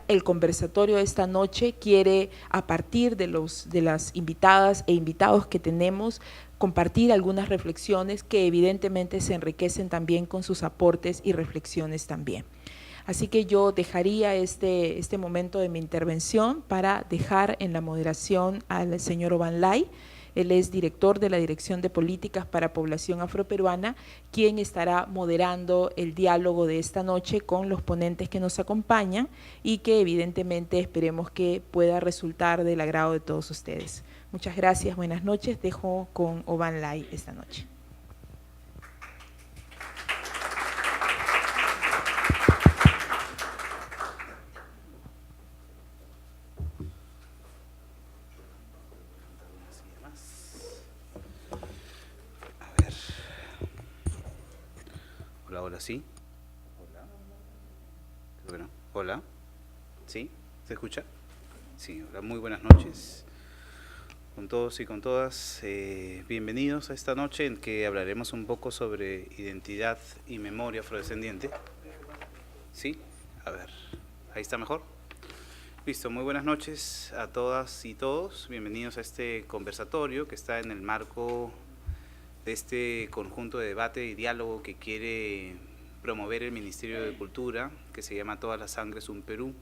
el conversatorio de esta noche quiere, a partir de las invitadas e invitados que tenemos, compartir algunas reflexiones que evidentemente se enriquecen también con sus aportes y reflexiones también. Así que yo dejaría este momento de mi intervención para dejar en la moderación al señor Obanlay. Él es director de la Dirección de Políticas para Población Afroperuana, quien estará moderando el diálogo de esta noche con los ponentes que nos acompañan y que evidentemente esperemos que pueda resultar del agrado de todos ustedes. Muchas gracias, buenas noches. Dejo con Obanlay esta noche. Hola, hola, ¿sí? Hola. Bueno, hola. ¿Sí? ¿Se escucha? Sí, hola, muy buenas noches. Con todos y con todas, bienvenidos a esta noche en que hablaremos un poco sobre identidad y memoria afrodescendiente. ¿Sí? A ver, ¿ahí está mejor? Listo, muy buenas noches a todas y todos. Bienvenidos a este conversatorio que está en el marco de este conjunto de debate y diálogo que quiere promover el Ministerio de Cultura, que se llama Todas las Sangres un Perú,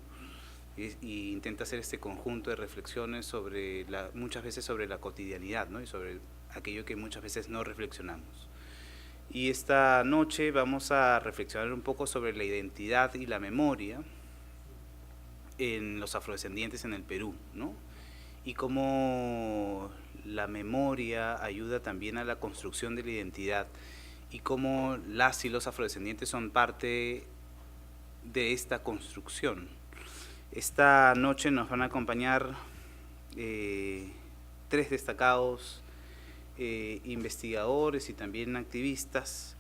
y intenta hacer este conjunto de reflexiones sobre muchas veces sobre la cotidianidad, ¿no? Y sobre aquello que muchas veces no reflexionamos. Y esta noche vamos a reflexionar un poco sobre la identidad y la memoria en los afrodescendientes en el Perú, ¿no? Y cómo la memoria ayuda también a la construcción de la identidad y cómo las y los afrodescendientes son parte de esta construcción. Esta noche nos van a acompañar tres destacados investigadores y también activistas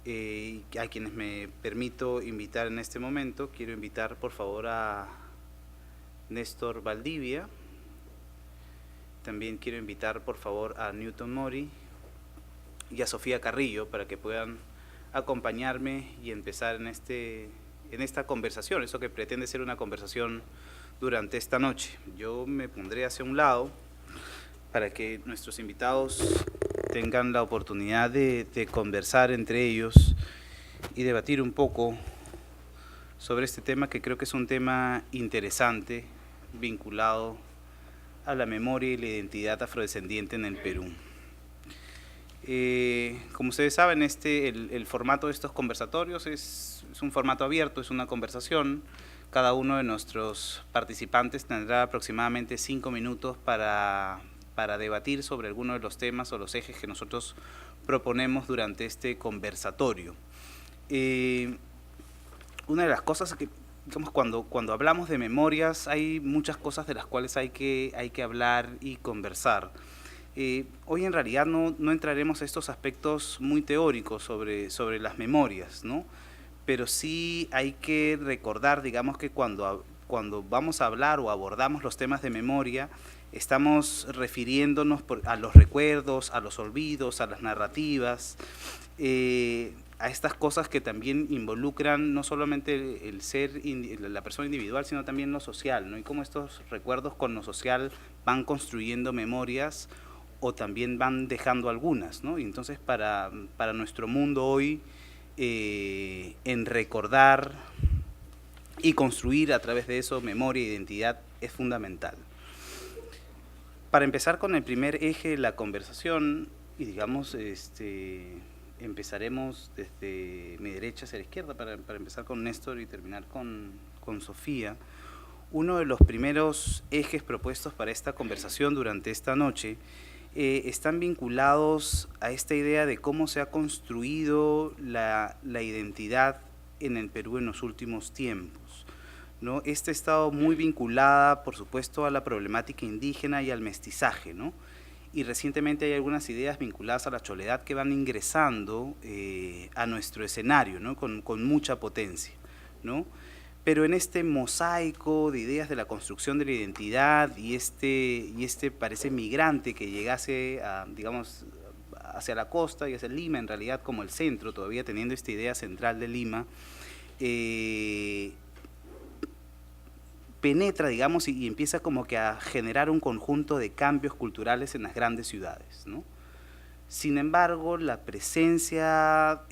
a quienes me permito invitar en este momento. Quiero invitar por favor a Néstor Valdivia. También quiero invitar por favor a Newton Mori y a Sofía Carrillo para que puedan acompañarme y empezar en esta conversación, eso que pretende ser una conversación durante esta noche. Yo me pondré hacia un lado para que nuestros invitados tengan la oportunidad de conversar entre ellos y debatir un poco sobre este tema, que creo que es un tema interesante, vinculado a la memoria y la identidad afrodescendiente en el Perú. Como ustedes saben, el formato de estos conversatorios es un formato abierto, es una conversación. Cada uno de nuestros participantes tendrá aproximadamente 5 minutos para debatir sobre alguno de los temas o los ejes que nosotros proponemos durante este conversatorio. Una de las cosas que, digamos, cuando hablamos de memorias, hay muchas cosas de las cuales hay que hablar y conversar. Hoy en realidad no entraremos a estos aspectos muy teóricos sobre las memorias, ¿no? Pero sí hay que recordar, digamos, que cuando vamos a hablar o abordamos los temas de memoria, estamos refiriéndonos a los recuerdos, a los olvidos, a las narrativas, a estas cosas que también involucran no solamente el ser, la persona individual, sino también lo social, ¿no? Y cómo estos recuerdos con lo social van construyendo memorias o también van dejando algunas, ¿no? Y entonces para nuestro mundo hoy, en recordar y construir a través de eso memoria e identidad es fundamental. Para empezar con el primer eje de la conversación, y digamos, empezaremos desde mi derecha hacia la izquierda, para empezar con Néstor y terminar con Sofía. Uno de los primeros ejes propuestos para esta conversación durante esta noche están vinculados a esta idea de cómo se ha construido la identidad en el Perú en los últimos tiempos, ¿no? Esta ha estado muy vinculada, por supuesto, a la problemática indígena y al mestizaje, ¿no? Y recientemente hay algunas ideas vinculadas a la choledad que van ingresando a nuestro escenario, ¿no? con mucha potencia, ¿no? Pero en este mosaico de ideas de la construcción de la identidad y este parece migrante que llegase a, digamos, hacia la costa y hacia Lima, en realidad como el centro, todavía teniendo esta idea central de Lima, penetra, digamos, y empieza como que a generar un conjunto de cambios culturales en las grandes ciudades, ¿no? Sin embargo, la presencia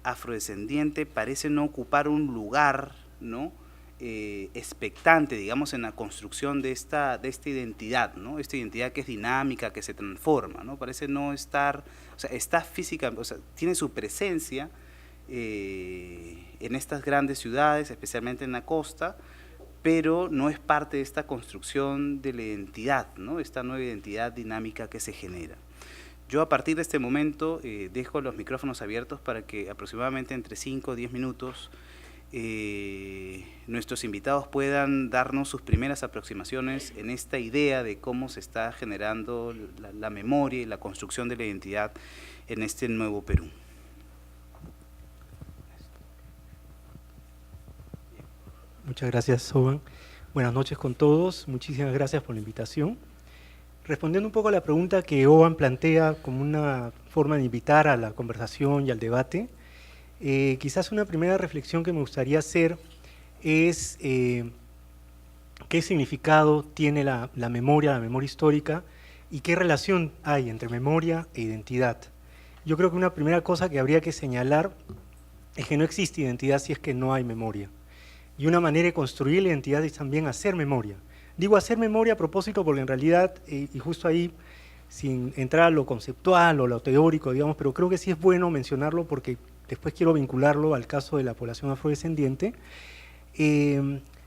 afrodescendiente parece no ocupar un lugar, ¿no?, expectante, digamos, en la construcción de esta identidad, ¿no? Esta identidad que es dinámica, que se transforma, ¿no? Parece no estar, o sea, está física, o sea, tiene su presencia en estas grandes ciudades, especialmente en la costa, pero no es parte de esta construcción de la identidad, ¿no?, esta nueva identidad dinámica que se genera. Yo a partir de este momento dejo los micrófonos abiertos para que aproximadamente entre 5 o 10 minutos nuestros invitados puedan darnos sus primeras aproximaciones en esta idea de cómo se está generando la memoria y la construcción de la identidad en este nuevo Perú. Muchas gracias, Soban. Buenas noches con todos. Muchísimas gracias por la invitación. Respondiendo un poco a la pregunta que Oban plantea como una forma de invitar a la conversación y al debate, quizás una primera reflexión que me gustaría hacer es qué significado tiene la memoria histórica y qué relación hay entre memoria e identidad. Yo creo que una primera cosa que habría que señalar es que no existe identidad si es que no hay memoria. Y una manera de construir la identidad es también hacer memoria. Digo hacer memoria a propósito porque en realidad, y justo ahí, sin entrar a lo conceptual o lo teórico, digamos, pero creo que sí es bueno mencionarlo porque después quiero vincularlo al caso de la población afrodescendiente,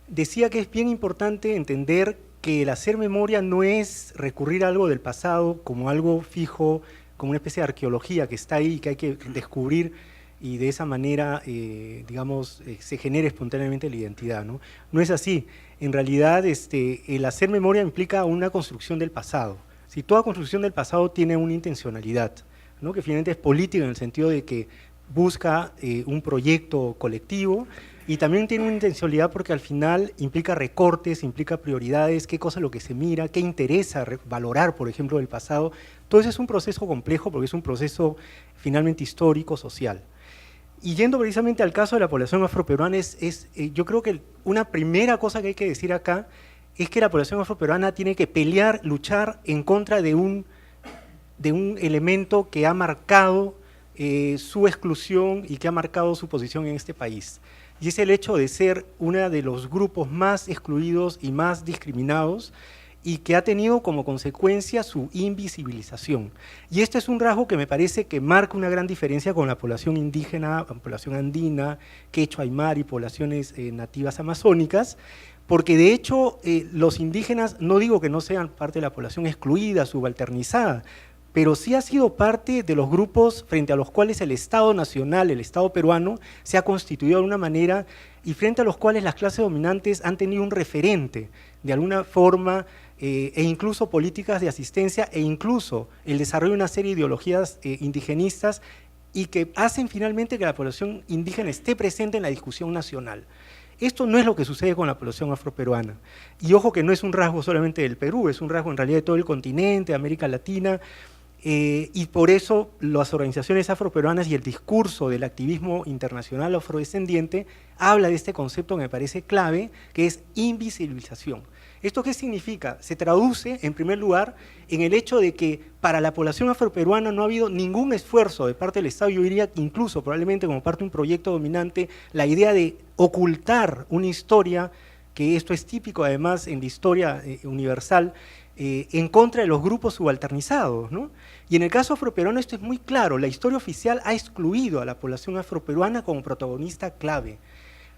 decía que es bien importante entender que el hacer memoria no es recurrir a algo del pasado como algo fijo, como una especie de arqueología que está ahí y que hay que descubrir y de esa manera, digamos, se genera espontáneamente la identidad, ¿no? No es así. En realidad, el hacer memoria implica una construcción del pasado. Si toda construcción del pasado tiene una intencionalidad, ¿no?, que finalmente es política en el sentido de que busca un proyecto colectivo y también tiene una intencionalidad porque al final implica recortes, implica prioridades, qué cosa es lo que se mira, qué interesa valorar, por ejemplo, del pasado. Todo eso es un proceso complejo porque es un proceso finalmente histórico, social. Y yendo precisamente al caso de la población afroperuana, yo creo que una primera cosa que hay que decir acá es que la población afroperuana tiene que pelear, luchar en contra de un elemento que ha marcado su exclusión y que ha marcado su posición en este país. Y es el hecho de ser uno de los grupos más excluidos y más discriminados y que ha tenido como consecuencia su invisibilización. Y este es un rasgo que me parece que marca una gran diferencia con la población indígena, la población andina, quechua, aymara y poblaciones nativas amazónicas, porque de hecho los indígenas, no digo que no sean parte de la población excluida, subalternizada, pero sí ha sido parte de los grupos frente a los cuales el Estado nacional, el Estado peruano, se ha constituido de una manera y frente a los cuales las clases dominantes han tenido un referente, de alguna forma, e incluso políticas de asistencia e incluso el desarrollo de una serie de ideologías indigenistas y que hacen finalmente que la población indígena esté presente en la discusión nacional. Esto no es lo que sucede con la población afroperuana. Y ojo que no es un rasgo solamente del Perú, es un rasgo en realidad de todo el continente, de América Latina, y por eso las organizaciones afroperuanas y el discurso del activismo internacional afrodescendiente habla de este concepto que me parece clave, que es invisibilización. ¿Esto qué significa? Se traduce, en primer lugar, en el hecho de que para la población afroperuana no ha habido ningún esfuerzo de parte del Estado, yo diría que incluso probablemente como parte de un proyecto dominante, la idea de ocultar una historia, que esto es típico además en la historia universal, en contra de los grupos subalternizados, ¿no? Y en el caso afroperuano esto es muy claro, la historia oficial ha excluido a la población afroperuana como protagonista clave.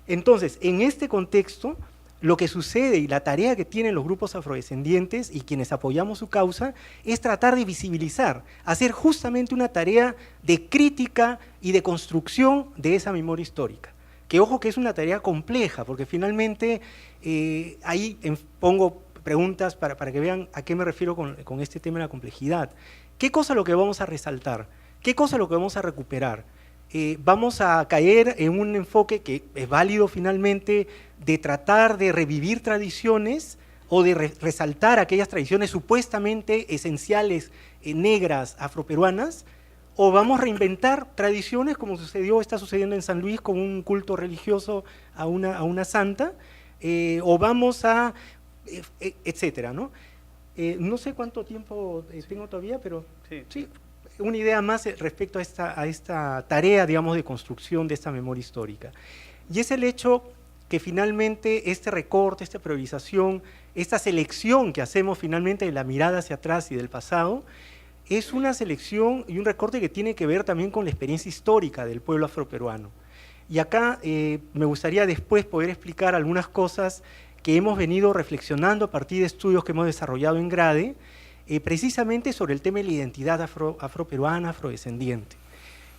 Entonces, en este contexto, lo que sucede y la tarea que tienen los grupos afrodescendientes y quienes apoyamos su causa es tratar de visibilizar, hacer justamente una tarea de crítica y de construcción de esa memoria histórica. Que ojo que es una tarea compleja, porque finalmente ahí pongo preguntas para que vean a qué me refiero con este tema de la complejidad. ¿Qué cosa es lo que vamos a resaltar? ¿Qué cosa es lo que vamos a recuperar? Vamos a caer en un enfoque que es válido finalmente de tratar de revivir tradiciones o de resaltar aquellas tradiciones supuestamente esenciales, negras, afroperuanas, o vamos a reinventar tradiciones como está sucediendo en San Luis con un culto religioso a una santa, o vamos a, etcétera, ¿no? No sé cuánto tiempo tengo todavía, pero sí, una idea más respecto a esta tarea, digamos, de construcción de esta memoria histórica. Y es el hecho que finalmente este recorte, esta priorización, esta selección que hacemos finalmente de la mirada hacia atrás y del pasado, es una selección y un recorte que tiene que ver también con la experiencia histórica del pueblo afroperuano. Y acá me gustaría después poder explicar algunas cosas que hemos venido reflexionando a partir de estudios que hemos desarrollado en GRADE, precisamente sobre el tema de la identidad afroperuana, afrodescendiente.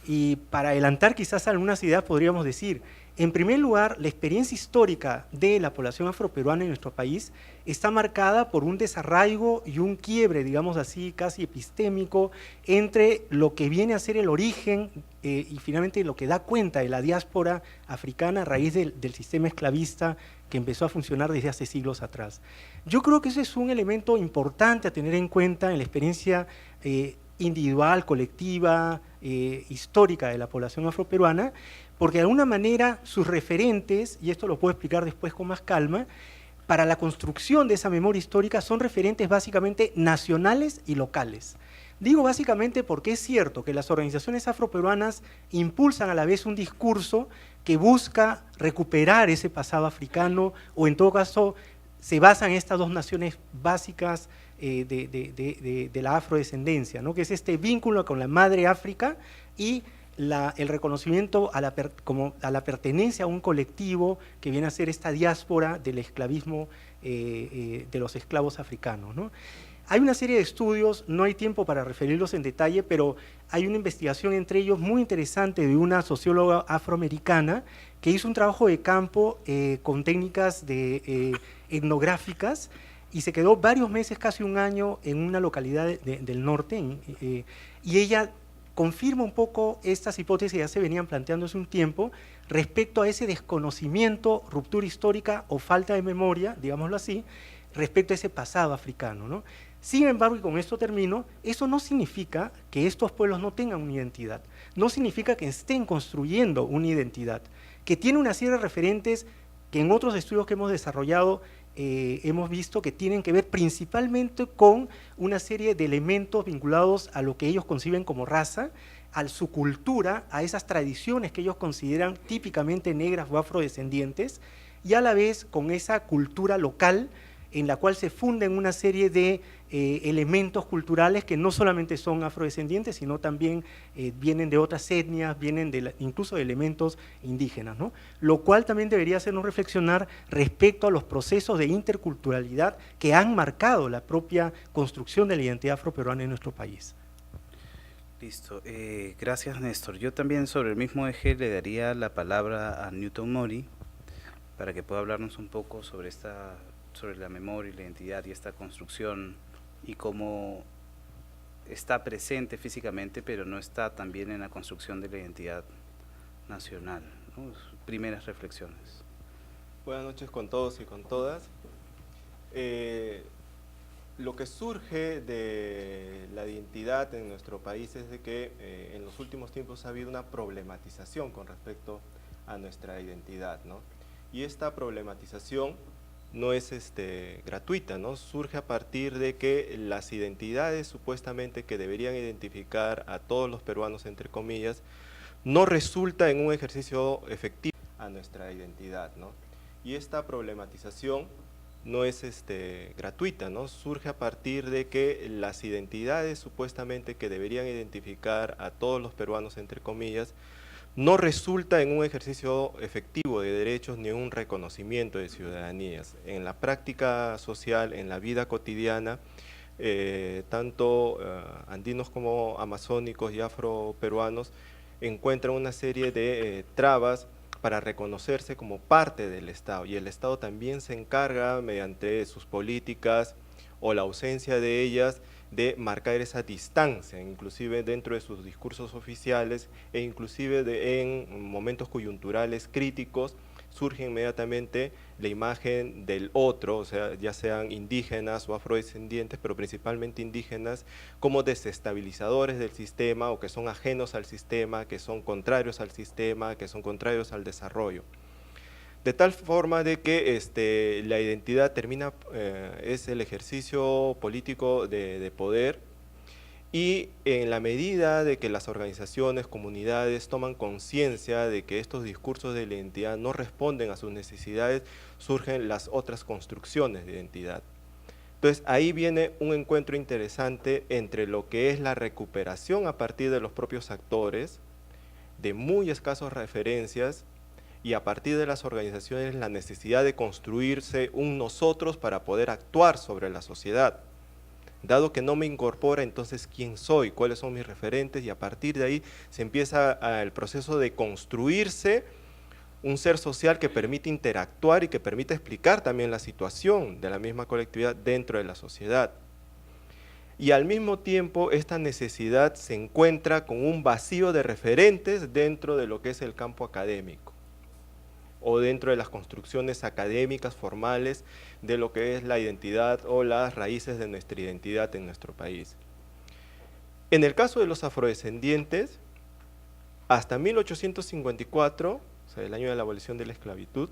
Y para adelantar quizás algunas ideas podríamos decir, en primer lugar, la experiencia histórica de la población afroperuana en nuestro país está marcada por un desarraigo y un quiebre, digamos así, casi epistémico, entre lo que viene a ser el origen y finalmente lo que da cuenta de la diáspora africana a raíz del sistema esclavista que empezó a funcionar desde hace siglos atrás. Yo creo que ese es un elemento importante a tener en cuenta en la experiencia individual, colectiva, histórica de la población afroperuana, porque de alguna manera sus referentes, y esto lo puedo explicar después con más calma, para la construcción de esa memoria histórica son referentes básicamente nacionales y locales. Digo básicamente porque es cierto que las organizaciones afroperuanas impulsan a la vez un discurso que busca recuperar ese pasado africano, o en todo caso se basa en estas dos naciones básicas de la afrodescendencia, ¿no? Que es este vínculo con la madre África y el reconocimiento a la pertenencia a un colectivo que viene a ser esta diáspora del esclavismo de los esclavos africanos, ¿no? Hay una serie de estudios, no hay tiempo para referirlos en detalle, pero hay una investigación entre ellos muy interesante de una socióloga afroamericana que hizo un trabajo de campo con técnicas etnográficas y se quedó varios meses, casi un año, en una localidad del norte, y ella confirma un poco estas hipótesis que ya se venían planteando hace un tiempo respecto a ese desconocimiento, ruptura histórica o falta de memoria, digámoslo así, respecto a ese pasado africano, ¿no? Sin embargo, y con esto termino, eso no significa que estos pueblos no tengan una identidad, no significa que estén construyendo una identidad, que tiene una serie de referentes que en otros estudios que hemos desarrollado hemos visto que tienen que ver principalmente con una serie de elementos vinculados a lo que ellos conciben como raza, a su cultura, a esas tradiciones que ellos consideran típicamente negras o afrodescendientes, y a la vez con esa cultura local en la cual se funden una serie de elementos culturales que no solamente son afrodescendientes, sino también vienen de otras etnias, vienen incluso de elementos indígenas, ¿no? Lo cual también debería hacernos reflexionar respecto a los procesos de interculturalidad que han marcado la propia construcción de la identidad afroperuana en nuestro país. Listo, gracias Néstor. Yo también sobre el mismo eje le daría la palabra a Newton Mori para que pueda hablarnos un poco sobre la memoria y la identidad y esta construcción y cómo está presente físicamente, pero no está también en la construcción de la identidad nacional, ¿no? Primeras reflexiones. Buenas noches con todos y con todas. Lo que surge de la identidad en nuestro país es de que en los últimos tiempos ha habido una problematización con respecto a nuestra identidad, ¿no? Y esta problematización no es gratuita, ¿no? Surge a partir de que las identidades supuestamente que deberían identificar a todos los peruanos, entre comillas, no resulta en un ejercicio efectivo a nuestra identidad, ¿no? Y esta problematización no es gratuita, ¿no? Surge a partir de que las identidades supuestamente que deberían identificar a todos los peruanos, entre comillas, no resulta en un ejercicio efectivo de derechos ni un reconocimiento de ciudadanías. En la práctica social, en la vida cotidiana, tanto andinos como amazónicos y afroperuanos encuentran una serie de trabas para reconocerse como parte del Estado, y el Estado también se encarga mediante sus políticas o la ausencia de ellas de marcar esa distancia, inclusive dentro de sus discursos oficiales e inclusive en momentos coyunturales críticos surge inmediatamente la imagen del otro, o sea, ya sean indígenas o afrodescendientes, pero principalmente indígenas, como desestabilizadores del sistema o que son ajenos al sistema, que son contrarios al sistema, que son contrarios al desarrollo. de tal forma de que la identidad es el ejercicio político de poder, y en la medida de que las organizaciones, comunidades toman conciencia de que estos discursos de la identidad no responden a sus necesidades, surgen las otras construcciones de identidad. Entonces ahí viene un encuentro interesante entre lo que es la recuperación a partir de los propios actores, de muy escasas referencias, y a partir de las organizaciones la necesidad de construirse un nosotros para poder actuar sobre la sociedad. Dado que no me incorpora, entonces ¿quién soy? ¿Cuáles son mis referentes? Y a partir de ahí se empieza el proceso de construirse un ser social que permite interactuar y que permite explicar también la situación de la misma colectividad dentro de la sociedad. Y al mismo tiempo esta necesidad se encuentra con un vacío de referentes dentro de lo que es el campo académico, o dentro de las construcciones académicas formales de lo que es la identidad o las raíces de nuestra identidad en nuestro país. En el caso de los afrodescendientes, hasta 1854, o sea, el año de la abolición de la esclavitud,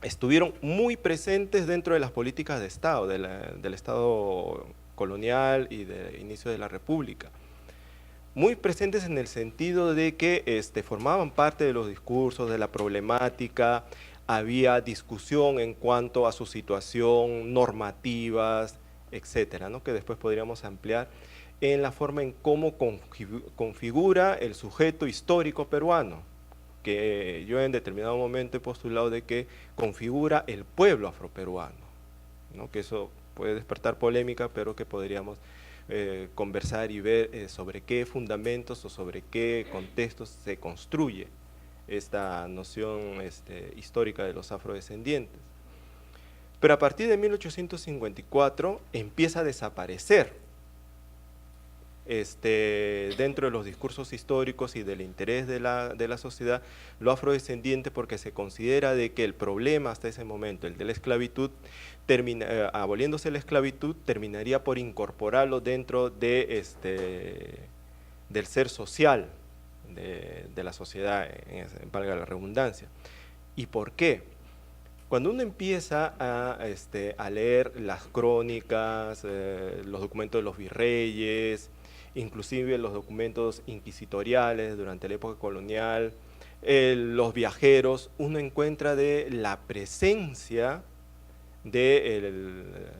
estuvieron muy presentes dentro de las políticas de Estado, del Estado colonial y del inicio de la República. Muy presentes en el sentido de que formaban parte de los discursos, de la problemática, había discusión en cuanto a su situación, normativas, etcétera, ¿no? Que después podríamos ampliar en la forma en cómo configura el sujeto histórico peruano, que yo en determinado momento he postulado de que configura el pueblo afroperuano, ¿no? Que eso puede despertar polémica, pero que podríamos conversar y ver sobre qué fundamentos o sobre qué contextos se construye esta noción histórica de los afrodescendientes. Pero a partir de 1854 empieza a desaparecer dentro de los discursos históricos y del interés de la sociedad lo afrodescendiente, porque se considera de que el problema hasta ese momento, el de la esclavitud, aboliéndose la esclavitud, terminaría por incorporarlo dentro de del ser social de la sociedad, valga la redundancia. ¿Y por qué? Cuando uno empieza a leer las crónicas, los documentos de los virreyes, inclusive los documentos inquisitoriales durante la época colonial, los viajeros, uno encuentra de la presencia de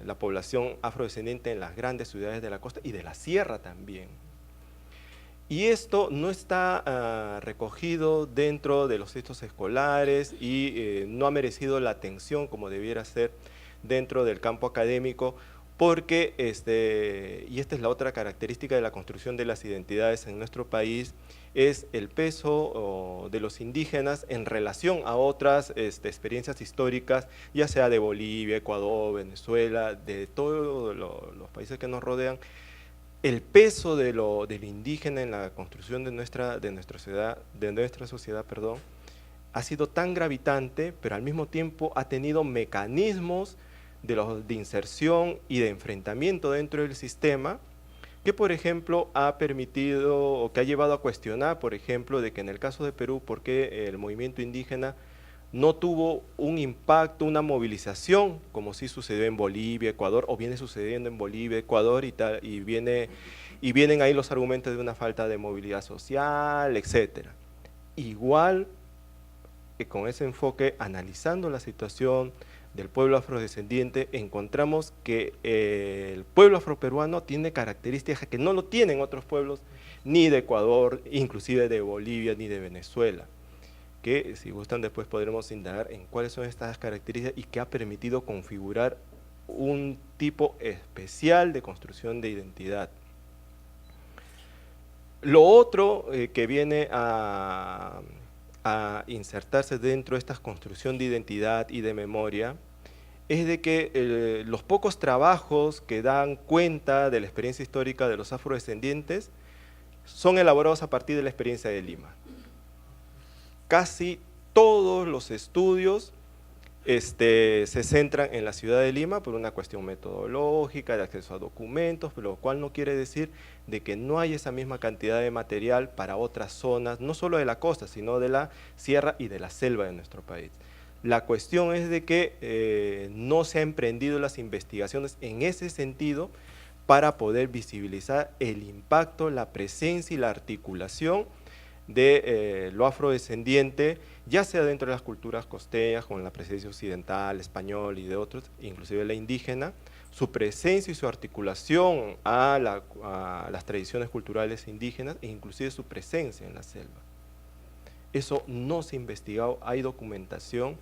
la población afrodescendiente en las grandes ciudades de la costa y de la sierra también. Y esto no está recogido dentro de los textos escolares y no ha merecido la atención como debiera ser dentro del campo académico, porque, y esta es la otra característica de la construcción de las identidades en nuestro país, es el peso de los indígenas en relación a otras experiencias históricas, ya sea de Bolivia, Ecuador, Venezuela, de todos los países que nos rodean. El peso del indígena en la construcción de nuestra sociedad, ha sido tan gravitante, pero al mismo tiempo ha tenido mecanismos de inserción y de enfrentamiento dentro del sistema, que por ejemplo ha permitido o que ha llevado a cuestionar, por ejemplo, de que en el caso de Perú, ¿por qué el movimiento indígena no tuvo un impacto, una movilización, como sí sucedió en Bolivia, Ecuador, o viene sucediendo en Bolivia, Ecuador y tal, y vienen ahí los argumentos de una falta de movilidad social, etcétera? Igual con ese enfoque, analizando la situación del pueblo afrodescendiente, encontramos que el pueblo afroperuano tiene características que no lo tienen otros pueblos, ni de Ecuador, inclusive de Bolivia, ni de Venezuela, que si gustan después podremos indagar en cuáles son estas características y qué ha permitido configurar un tipo especial de construcción de identidad. Lo otro que viene a insertarse dentro de esta construcción de identidad y de memoria es de que los pocos trabajos que dan cuenta de la experiencia histórica de los afrodescendientes son elaborados a partir de la experiencia de Lima. Casi todos los estudios se centran en la ciudad de Lima por una cuestión metodológica, de acceso a documentos, pero lo cual no quiere decir de que no hay esa misma cantidad de material para otras zonas, no solo de la costa, sino de la sierra y de la selva de nuestro país. La cuestión es de que no se han emprendido las investigaciones en ese sentido para poder visibilizar el impacto, la presencia y la articulación de lo afrodescendiente, ya sea dentro de las culturas costeñas, con la presencia occidental, español y de otros, inclusive la indígena, su presencia y su articulación a las tradiciones culturales indígenas e inclusive su presencia en la selva. Eso no se ha investigado, hay documentación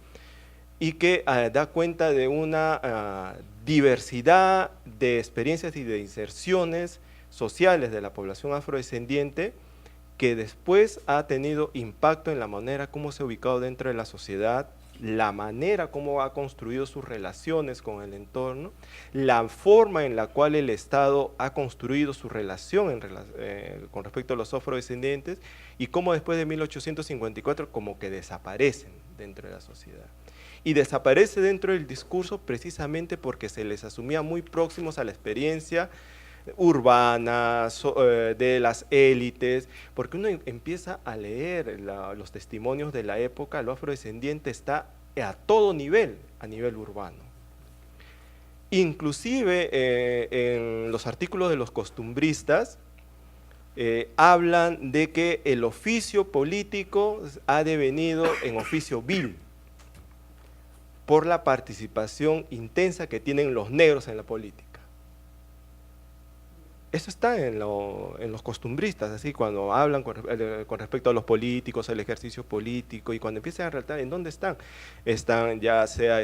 y que da cuenta de una diversidad de experiencias y de inserciones sociales de la población afrodescendiente que después ha tenido impacto en la manera como se ha ubicado dentro de la sociedad, la manera como ha construido sus relaciones con el entorno, la forma en la cual el Estado ha construido su relación con respecto a los afrodescendientes y cómo después de 1854 como que desaparecen dentro de la sociedad. Y desaparece dentro del discurso precisamente porque se les asumía muy próximos a la experiencia urbana, de las élites, porque uno empieza a leer los testimonios de la época, lo afrodescendiente está a todo nivel, a nivel urbano. Inclusive en los artículos de los costumbristas hablan de que el oficio político ha devenido en oficio vil por la participación intensa que tienen los negros en la política. Eso está en los costumbristas, así cuando hablan con respecto a los políticos, al ejercicio político, y cuando empiezan a relatar en dónde están. Están ya sea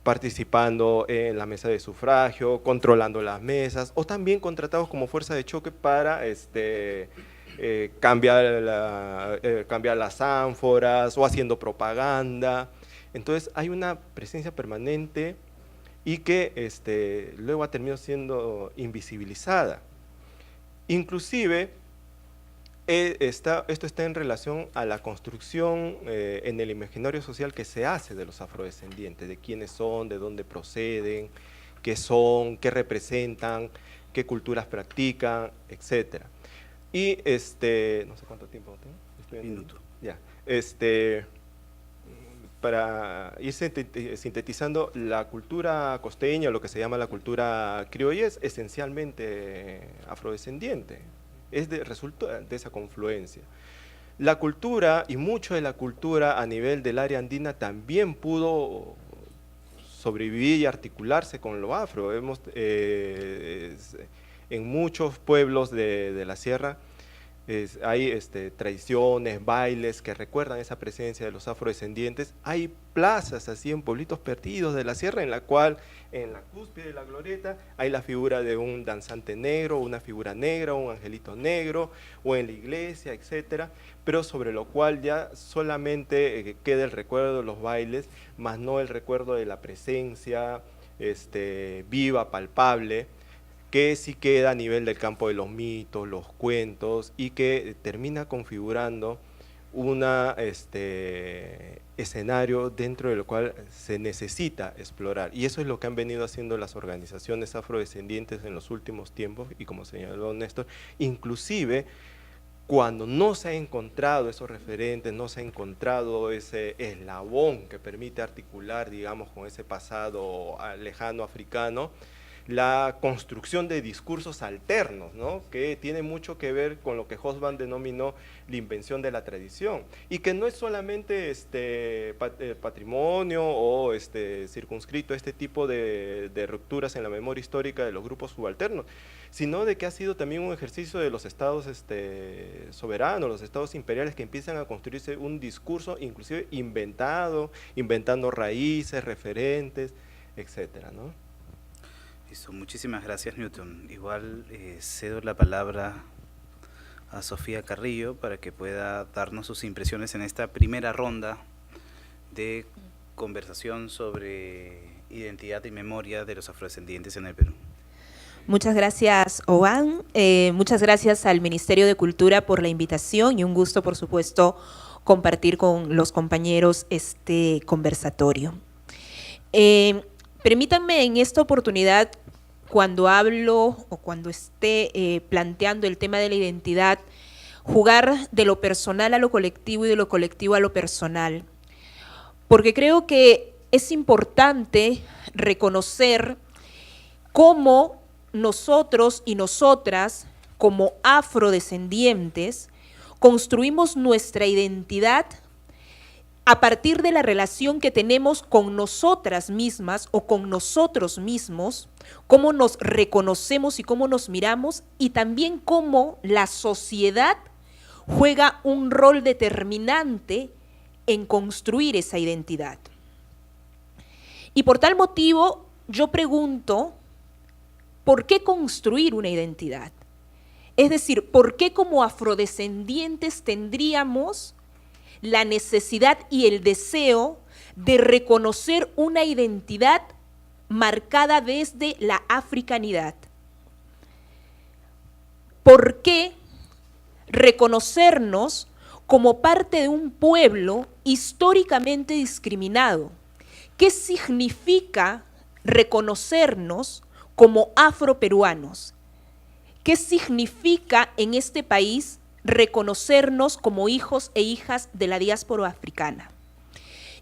participando en la mesa de sufragio, controlando las mesas, o también contratados como fuerza de choque para cambiar las ánforas o haciendo propaganda. Entonces hay una presencia permanente y que luego ha terminado siendo invisibilizada. Inclusive, esto está en relación a la construcción en el imaginario social que se hace de los afrodescendientes, de quiénes son, de dónde proceden, qué son, qué representan, qué culturas practican, etc. Y no sé cuánto tiempo tengo. Minuto. Ya. Para ir sintetizando, la cultura costeña, lo que se llama la cultura criolla, es esencialmente afrodescendiente, resulta de esa confluencia. La cultura, y mucho de la cultura a nivel del área andina, también pudo sobrevivir y articularse con lo afro. En muchos pueblos de la sierra, hay tradiciones, bailes que recuerdan esa presencia de los afrodescendientes. Hay plazas así en pueblitos perdidos de la sierra en la cual en la cúspide de la glorieta hay la figura de un danzante negro, una figura negra, un angelito negro, o en la iglesia, etcétera, pero sobre lo cual ya solamente queda el recuerdo de los bailes, más no el recuerdo de la presencia viva, palpable, que sí queda a nivel del campo de los mitos, los cuentos, y que termina configurando un escenario dentro del cual se necesita explorar. Y eso es lo que han venido haciendo las organizaciones afrodescendientes en los últimos tiempos, y como señaló Néstor, inclusive cuando no se ha encontrado esos referentes, no se ha encontrado ese eslabón que permite articular, digamos, con ese pasado lejano africano, la construcción de discursos alternos, ¿no? Que tiene mucho que ver con lo que Hobsbawm denominó la invención de la tradición, y que no es solamente patrimonio o circunscrito a este tipo de rupturas en la memoria histórica de los grupos subalternos, sino de que ha sido también un ejercicio de los estados soberanos, los estados imperiales, que empiezan a construirse un discurso inclusive inventando raíces, referentes, etcétera, ¿no? Listo, muchísimas gracias, Newton. Igual cedo la palabra a Sofía Carrillo para que pueda darnos sus impresiones en esta primera ronda de conversación sobre identidad y memoria de los afrodescendientes en el Perú. Muchas gracias, Oban. Muchas gracias al Ministerio de Cultura por la invitación, y un gusto, por supuesto, compartir con los compañeros este conversatorio. Permítanme en esta oportunidad, cuando hablo o cuando esté planteando el tema de la identidad, jugar de lo personal a lo colectivo y de lo colectivo a lo personal, porque creo que es importante reconocer cómo nosotros y nosotras, como afrodescendientes, construimos nuestra identidad a partir de la relación que tenemos con nosotras mismas o con nosotros mismos, cómo nos reconocemos y cómo nos miramos, y también cómo la sociedad juega un rol determinante en construir esa identidad. Y por tal motivo, yo pregunto, ¿por qué construir una identidad? Es decir, ¿por qué como afrodescendientes tendríamos la necesidad y el deseo de reconocer una identidad marcada desde la africanidad? ¿Por qué reconocernos como parte de un pueblo históricamente discriminado? ¿Qué significa reconocernos como afroperuanos? ¿Qué significa en este país reconocernos como hijos e hijas de la diáspora africana?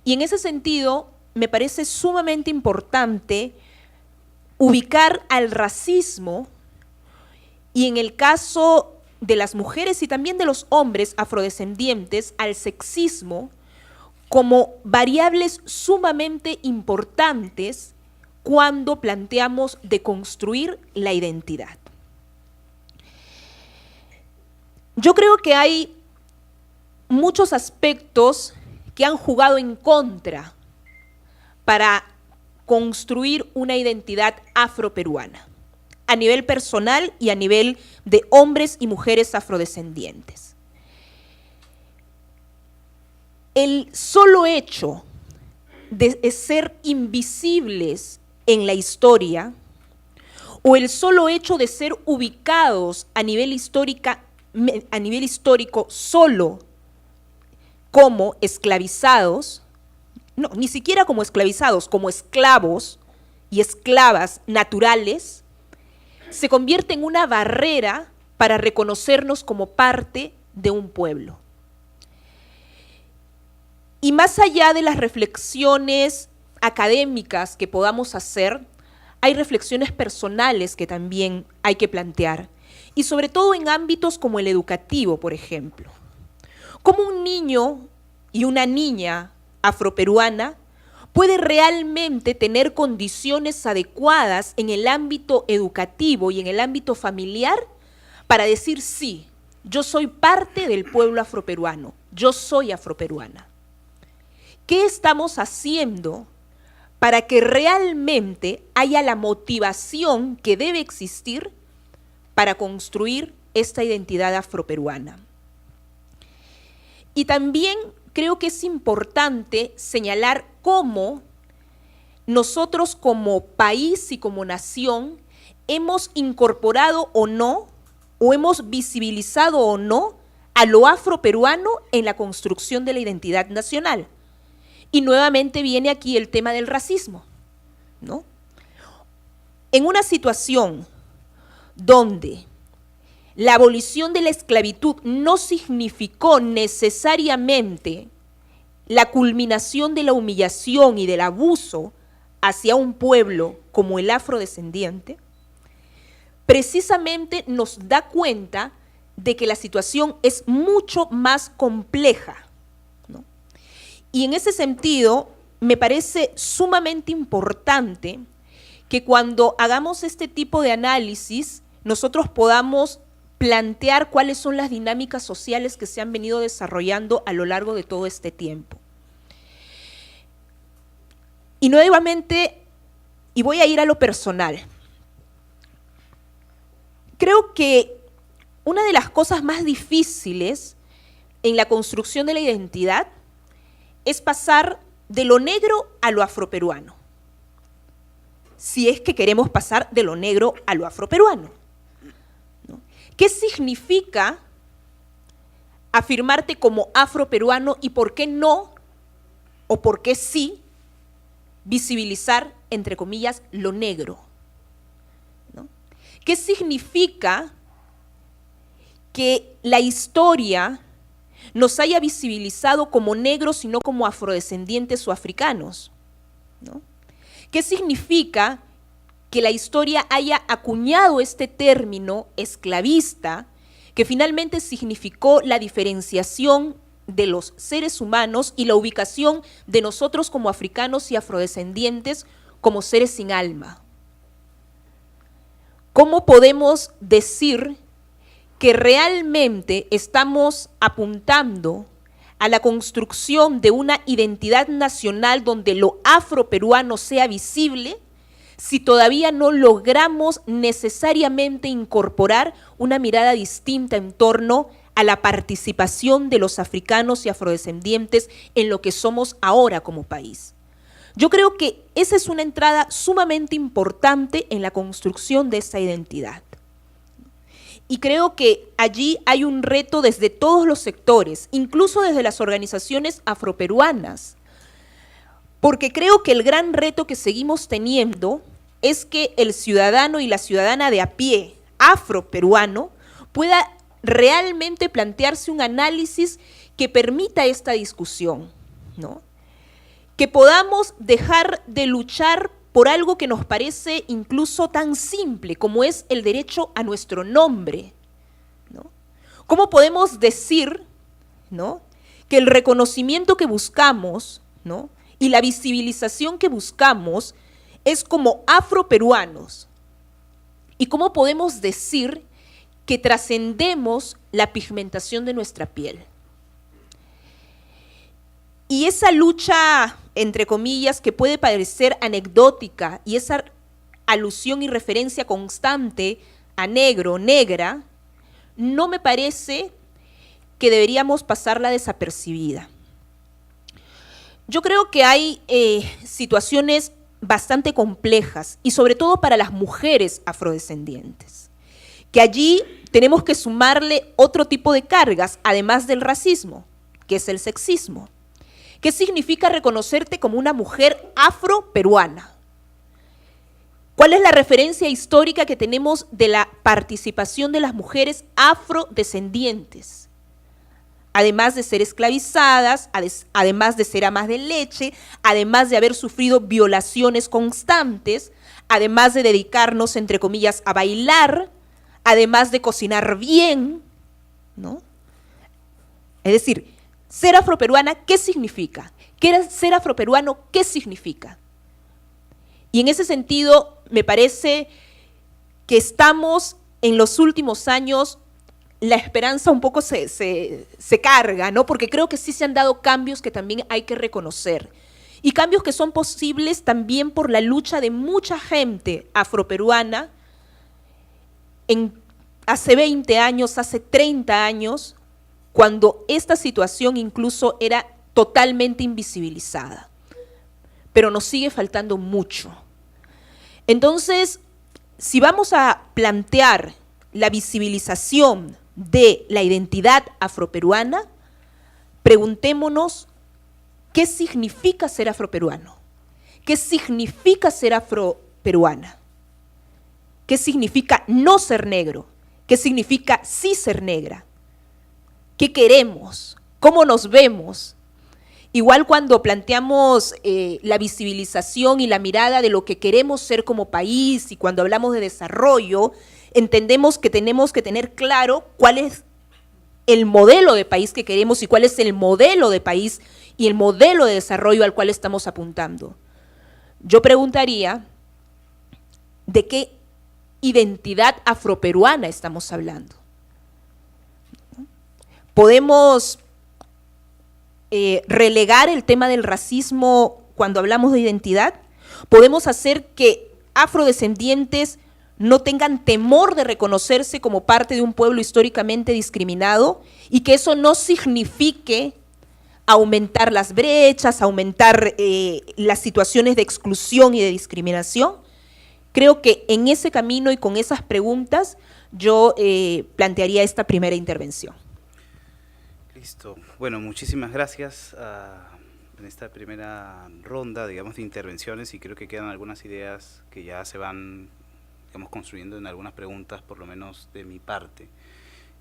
Y en ese sentido, me parece sumamente importante ubicar al racismo, y en el caso de las mujeres y también de los hombres afrodescendientes, al sexismo, como variables sumamente importantes cuando planteamos deconstruir la identidad. Yo creo que hay muchos aspectos que han jugado en contra para construir una identidad afroperuana, a nivel personal y a nivel de hombres y mujeres afrodescendientes. El solo hecho de ser invisibles en la historia, o el solo hecho de ser ubicados a nivel histórico solo como esclavizados, no, ni siquiera como esclavizados, como esclavos y esclavas naturales, se convierte en una barrera para reconocernos como parte de un pueblo. Y más allá de las reflexiones académicas que podamos hacer, hay reflexiones personales que también hay que plantear, y sobre todo en ámbitos como el educativo, por ejemplo. ¿Cómo un niño y una niña afroperuana puede realmente tener condiciones adecuadas en el ámbito educativo y en el ámbito familiar para decir sí, yo soy parte del pueblo afroperuano, yo soy afroperuana? ¿Qué estamos haciendo para que realmente haya la motivación que debe existir para construir esta identidad afroperuana? Y también creo que es importante señalar cómo nosotros como país y como nación hemos incorporado o no, o hemos visibilizado o no, a lo afroperuano en la construcción de la identidad nacional. Y nuevamente viene aquí el tema del racismo, ¿no? En una situación donde la abolición de la esclavitud no significó necesariamente la culminación de la humillación y del abuso hacia un pueblo como el afrodescendiente, precisamente nos da cuenta de que la situación es mucho más compleja, ¿no? Y en ese sentido, me parece sumamente importante que cuando hagamos este tipo de análisis, nosotros podamos plantear cuáles son las dinámicas sociales que se han venido desarrollando a lo largo de todo este tiempo. Y nuevamente, y voy a ir a lo personal, creo que una de las cosas más difíciles en la construcción de la identidad es pasar de lo negro a lo afroperuano, si es que queremos pasar de lo negro a lo afroperuano, ¿no? ¿Qué significa afirmarte como afroperuano y por qué no, o por qué sí, visibilizar, entre comillas, lo negro, ¿no? ¿Qué significa que la historia nos haya visibilizado como negros y no como afrodescendientes o africanos, ¿no? ¿Qué significa que la historia haya acuñado este término esclavista, que finalmente significó la diferenciación de los seres humanos y la ubicación de nosotros como africanos y afrodescendientes como seres sin alma? ¿Cómo podemos decir que realmente estamos apuntando a la construcción de una identidad nacional donde lo afroperuano sea visible, si todavía no logramos necesariamente incorporar una mirada distinta en torno a la participación de los africanos y afrodescendientes en lo que somos ahora como país? Yo creo que esa es una entrada sumamente importante en la construcción de esa identidad. Y creo que allí hay un reto desde todos los sectores, incluso desde las organizaciones afroperuanas, porque creo que el gran reto que seguimos teniendo es que el ciudadano y la ciudadana de a pie afroperuano pueda realmente plantearse un análisis que permita esta discusión, ¿no? Que podamos dejar de luchar por algo que nos parece incluso tan simple como es el derecho a nuestro nombre, ¿no? ¿Cómo podemos decir, ¿no?, que el reconocimiento que buscamos, ¿no?, y la visibilización que buscamos es como afroperuanos? ¿Y cómo podemos decir que trascendemos la pigmentación de nuestra piel? Y esa lucha, entre comillas, que puede parecer anecdótica, y esa alusión y referencia constante a negro, negra, no me parece que deberíamos pasarla desapercibida. Yo creo que hay situaciones bastante complejas, y sobre todo para las mujeres afrodescendientes, que allí tenemos que sumarle otro tipo de cargas, además del racismo, que es el sexismo. ¿Qué significa reconocerte como una mujer afroperuana? ¿Cuál es la referencia histórica que tenemos de la participación de las mujeres afrodescendientes? Además de ser esclavizadas, además de ser amas de leche, además de haber sufrido violaciones constantes, además de dedicarnos, entre comillas, a bailar, además de cocinar bien, ¿no? Es decir, ser afroperuana, ¿qué significa? Ser afroperuano, ¿qué significa? Y en ese sentido, me parece que estamos en los últimos años, la esperanza un poco se carga, ¿no? Porque creo que sí se han dado cambios que también hay que reconocer. Y cambios que son posibles también por la lucha de mucha gente afroperuana hace 20 años, hace 30 años, cuando esta situación incluso era totalmente invisibilizada. Pero nos sigue faltando mucho. Entonces, si vamos a plantear la visibilización de la identidad afroperuana, preguntémonos qué significa ser afroperuano, qué significa ser afroperuana, qué significa no ser negro, qué significa sí ser negra. ¿Qué queremos? ¿Cómo nos vemos? Igual cuando planteamos la visibilización y la mirada de lo que queremos ser como país, y cuando hablamos de desarrollo, entendemos que tenemos que tener claro cuál es el modelo de país que queremos y cuál es el modelo de país y el modelo de desarrollo al cual estamos apuntando. Yo preguntaría, ¿de qué identidad afroperuana estamos hablando? Podemos relegar el tema del racismo cuando hablamos de identidad. Podemos hacer que afrodescendientes no tengan temor de reconocerse como parte de un pueblo históricamente discriminado, y que eso no signifique aumentar las brechas, aumentar las situaciones de exclusión y de discriminación. Creo que en ese camino y con esas preguntas yo plantearía esta primera intervención. Listo. Bueno, muchísimas gracias en esta primera ronda, digamos, de intervenciones, y creo que quedan algunas ideas que ya se van, digamos, construyendo en algunas preguntas, por lo menos de mi parte.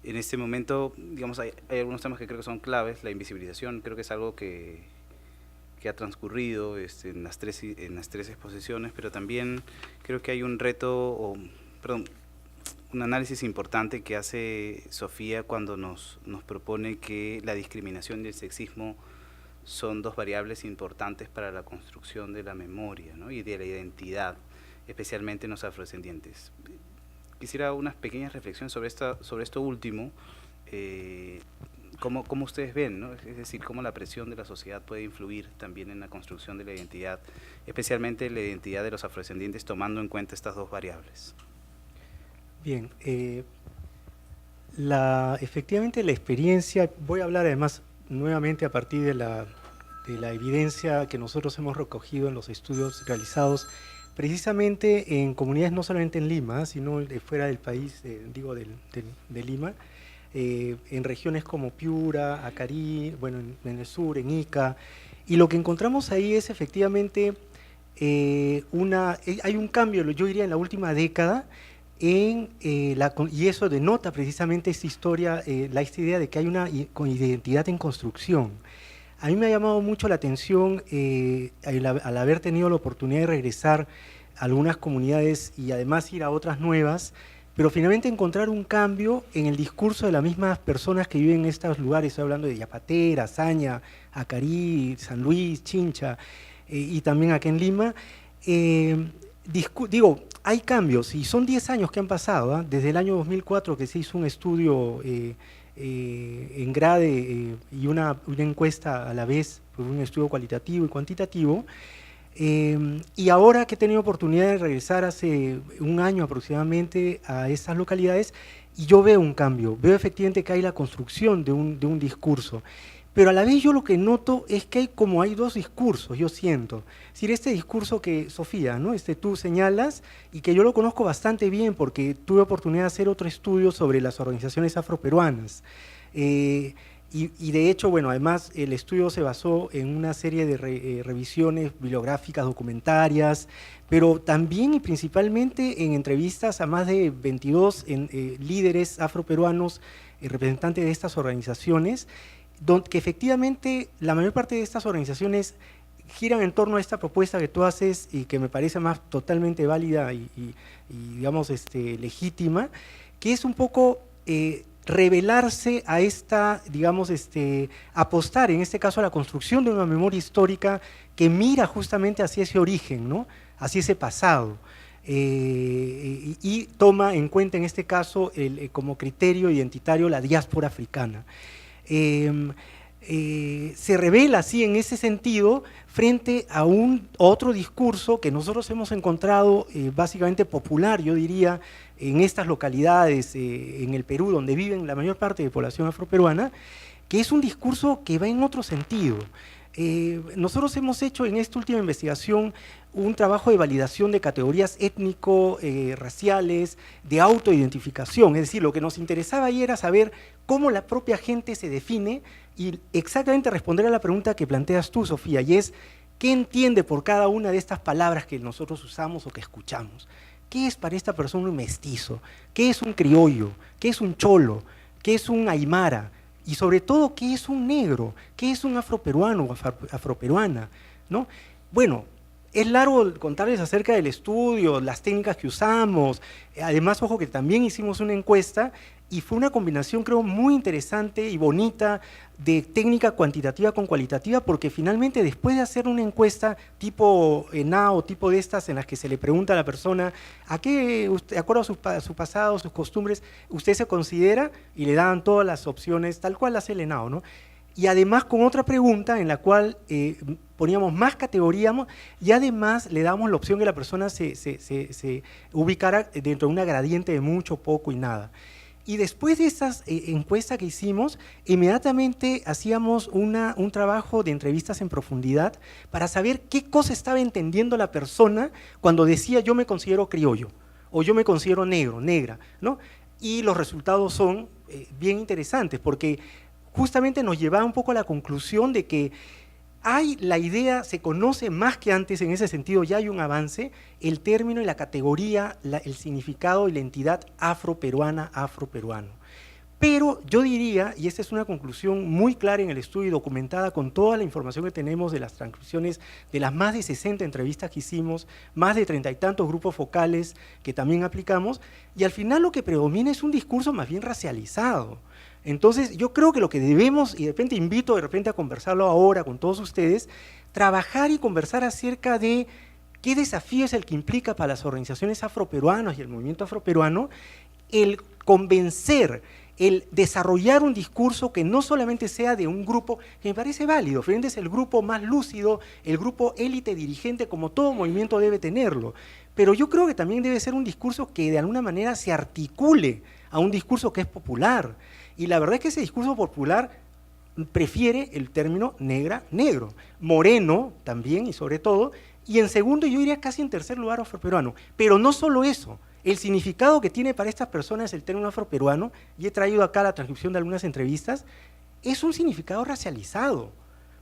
En este momento, digamos, hay algunos temas que creo que son claves. La invisibilización creo que es algo que ha transcurrido en las tres exposiciones, pero también creo que hay un reto, un análisis importante que hace Sofía cuando nos propone que la discriminación y el sexismo son dos variables importantes para la construcción de la memoria, ¿no? Y de la identidad, especialmente en los afrodescendientes. Quisiera unas pequeñas reflexiones sobre esto último, cómo ustedes ven, ¿no? Es decir, cómo la presión de la sociedad puede influir también en la construcción de la identidad, especialmente la identidad de los afrodescendientes, tomando en cuenta estas dos variables. Bien, efectivamente la experiencia, voy a hablar además nuevamente a partir de la evidencia que nosotros hemos recogido en los estudios realizados precisamente en comunidades no solamente en Lima, sino de fuera del país, de Lima, en regiones como Piura, Acarí, bueno, en el sur, en Ica, y lo que encontramos ahí es efectivamente hay un cambio, yo diría en la última década, y eso denota precisamente esta historia, esta idea de que hay una identidad en construcción. A mí me ha llamado mucho la atención al haber tenido la oportunidad de regresar a algunas comunidades y además ir a otras nuevas, pero finalmente encontrar un cambio en el discurso de las mismas personas que viven en estos lugares. Estoy hablando de Yapatera, Azaña, Acarí, San Luis, Chincha, y también aquí en Lima. Hay cambios, y son 10 años que han pasado, desde el año 2004 que se hizo un estudio en GRADE y una encuesta a la vez, por un estudio cualitativo y cuantitativo, y ahora que he tenido oportunidad de regresar hace un año aproximadamente a estas localidades, y yo veo un cambio, veo efectivamente que hay la construcción de un discurso. Pero a la vez yo lo que noto es que hay dos discursos, yo siento. Es decir, este discurso que, Sofía, ¿no? Tú señalas, y que yo lo conozco bastante bien porque tuve oportunidad de hacer otro estudio sobre las organizaciones afroperuanas. Y de hecho, bueno, además el estudio se basó en una serie de revisiones bibliográficas, documentarias, pero también y principalmente en entrevistas a más de 22 líderes afroperuanos, representantes de estas organizaciones, que efectivamente la mayor parte de estas organizaciones giran en torno a esta propuesta que tú haces y que me parece más totalmente válida y digamos, legítima, que es un poco revelarse a esta, digamos, apostar en este caso a la construcción de una memoria histórica que mira justamente hacia ese origen, ¿no? Hacia ese pasado. Y toma en cuenta en este caso como criterio identitario la diáspora africana. Se revela así en ese sentido frente a otro discurso que nosotros hemos encontrado básicamente popular, yo diría, en estas localidades en el Perú, donde viven la mayor parte de la población afroperuana, que es un discurso que va en otro sentido. Nosotros hemos hecho en esta última investigación un trabajo de validación de categorías étnico-raciales, de autoidentificación, es decir, lo que nos interesaba ahí era saber cómo la propia gente se define y exactamente responder a la pregunta que planteas tú, Sofía, y es, ¿qué entiende por cada una de estas palabras que nosotros usamos o que escuchamos? ¿Qué es para esta persona un mestizo? ¿Qué es un criollo? ¿Qué es un cholo? ¿Qué es un aymara? Y sobre todo, ¿qué es un negro? ¿Qué es un afroperuano o afroperuana? ¿No? Bueno, es largo contarles acerca del estudio, las técnicas que usamos. Además, ojo que también hicimos una encuesta y fue una combinación, creo, muy interesante y bonita de técnica cuantitativa con cualitativa, porque finalmente después de hacer una encuesta tipo ENAO, tipo de estas en las que se le pregunta a la persona a qué, de acuerdo a su pasado, sus costumbres, usted se considera, y le daban todas las opciones, tal cual hace el ENAO, ¿no? Y además con otra pregunta en la cual poníamos más categorías y además le damos la opción que la persona se ubicara dentro de una gradiente de mucho, poco y nada. Y después de esas encuestas que hicimos, inmediatamente hacíamos un trabajo de entrevistas en profundidad para saber qué cosa estaba entendiendo la persona cuando decía yo me considero criollo o yo me considero negro, negra, ¿no? Y los resultados son bien interesantes porque justamente nos lleva un poco a la conclusión de que la idea, se conoce más que antes en ese sentido, ya hay un avance, el término y la categoría, el significado y la entidad afroperuana, afroperuano. Pero yo diría, y esta es una conclusión muy clara en el estudio y documentada con toda la información que tenemos de las transcripciones de las más de 60 entrevistas que hicimos, más de 30 y tantos grupos focales que también aplicamos, y al final lo que predomina es un discurso más bien racializado. Entonces yo creo que lo que debemos, y de repente invito a conversarlo ahora con todos ustedes, trabajar y conversar acerca de qué desafío es el que implica para las organizaciones afroperuanas y el movimiento afroperuano el convencer, el desarrollar un discurso que no solamente sea de un grupo, que me parece válido, frente es el grupo más lúcido, el grupo élite dirigente, como todo movimiento debe tenerlo, pero yo creo que también debe ser un discurso que de alguna manera se articule a un discurso que es popular, y la verdad es que ese discurso popular prefiere el término negra, negro, moreno también y sobre todo, y en segundo yo diría casi en tercer lugar afroperuano, pero no solo eso. El significado que tiene para estas personas el término afroperuano, y he traído acá la transcripción de algunas entrevistas, es un significado racializado.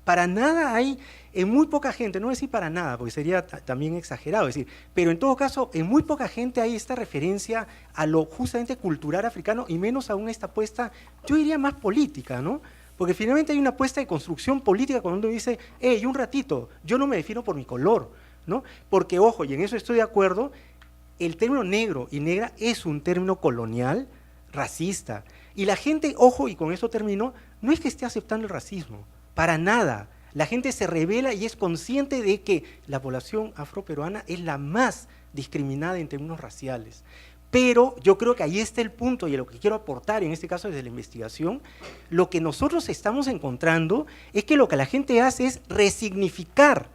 Para nada hay, en muy poca gente, no voy a decir para nada, porque sería también exagerado decir, pero en todo caso, en muy poca gente hay esta referencia a lo justamente cultural africano, y menos aún esta apuesta, yo diría más política, ¿no? Porque finalmente hay una apuesta de construcción política cuando uno dice, un ratito, yo no me defino por mi color, ¿no? Porque, ojo, y en eso estoy de acuerdo, el término negro y negra es un término colonial, racista. Y la gente, ojo, y con eso termino, no es que esté aceptando el racismo, para nada. La gente se revela y es consciente de que la población afroperuana es la más discriminada en términos raciales. Pero yo creo que ahí está el punto, y a lo que quiero aportar en este caso desde la investigación, lo que nosotros estamos encontrando es que lo que la gente hace es resignificar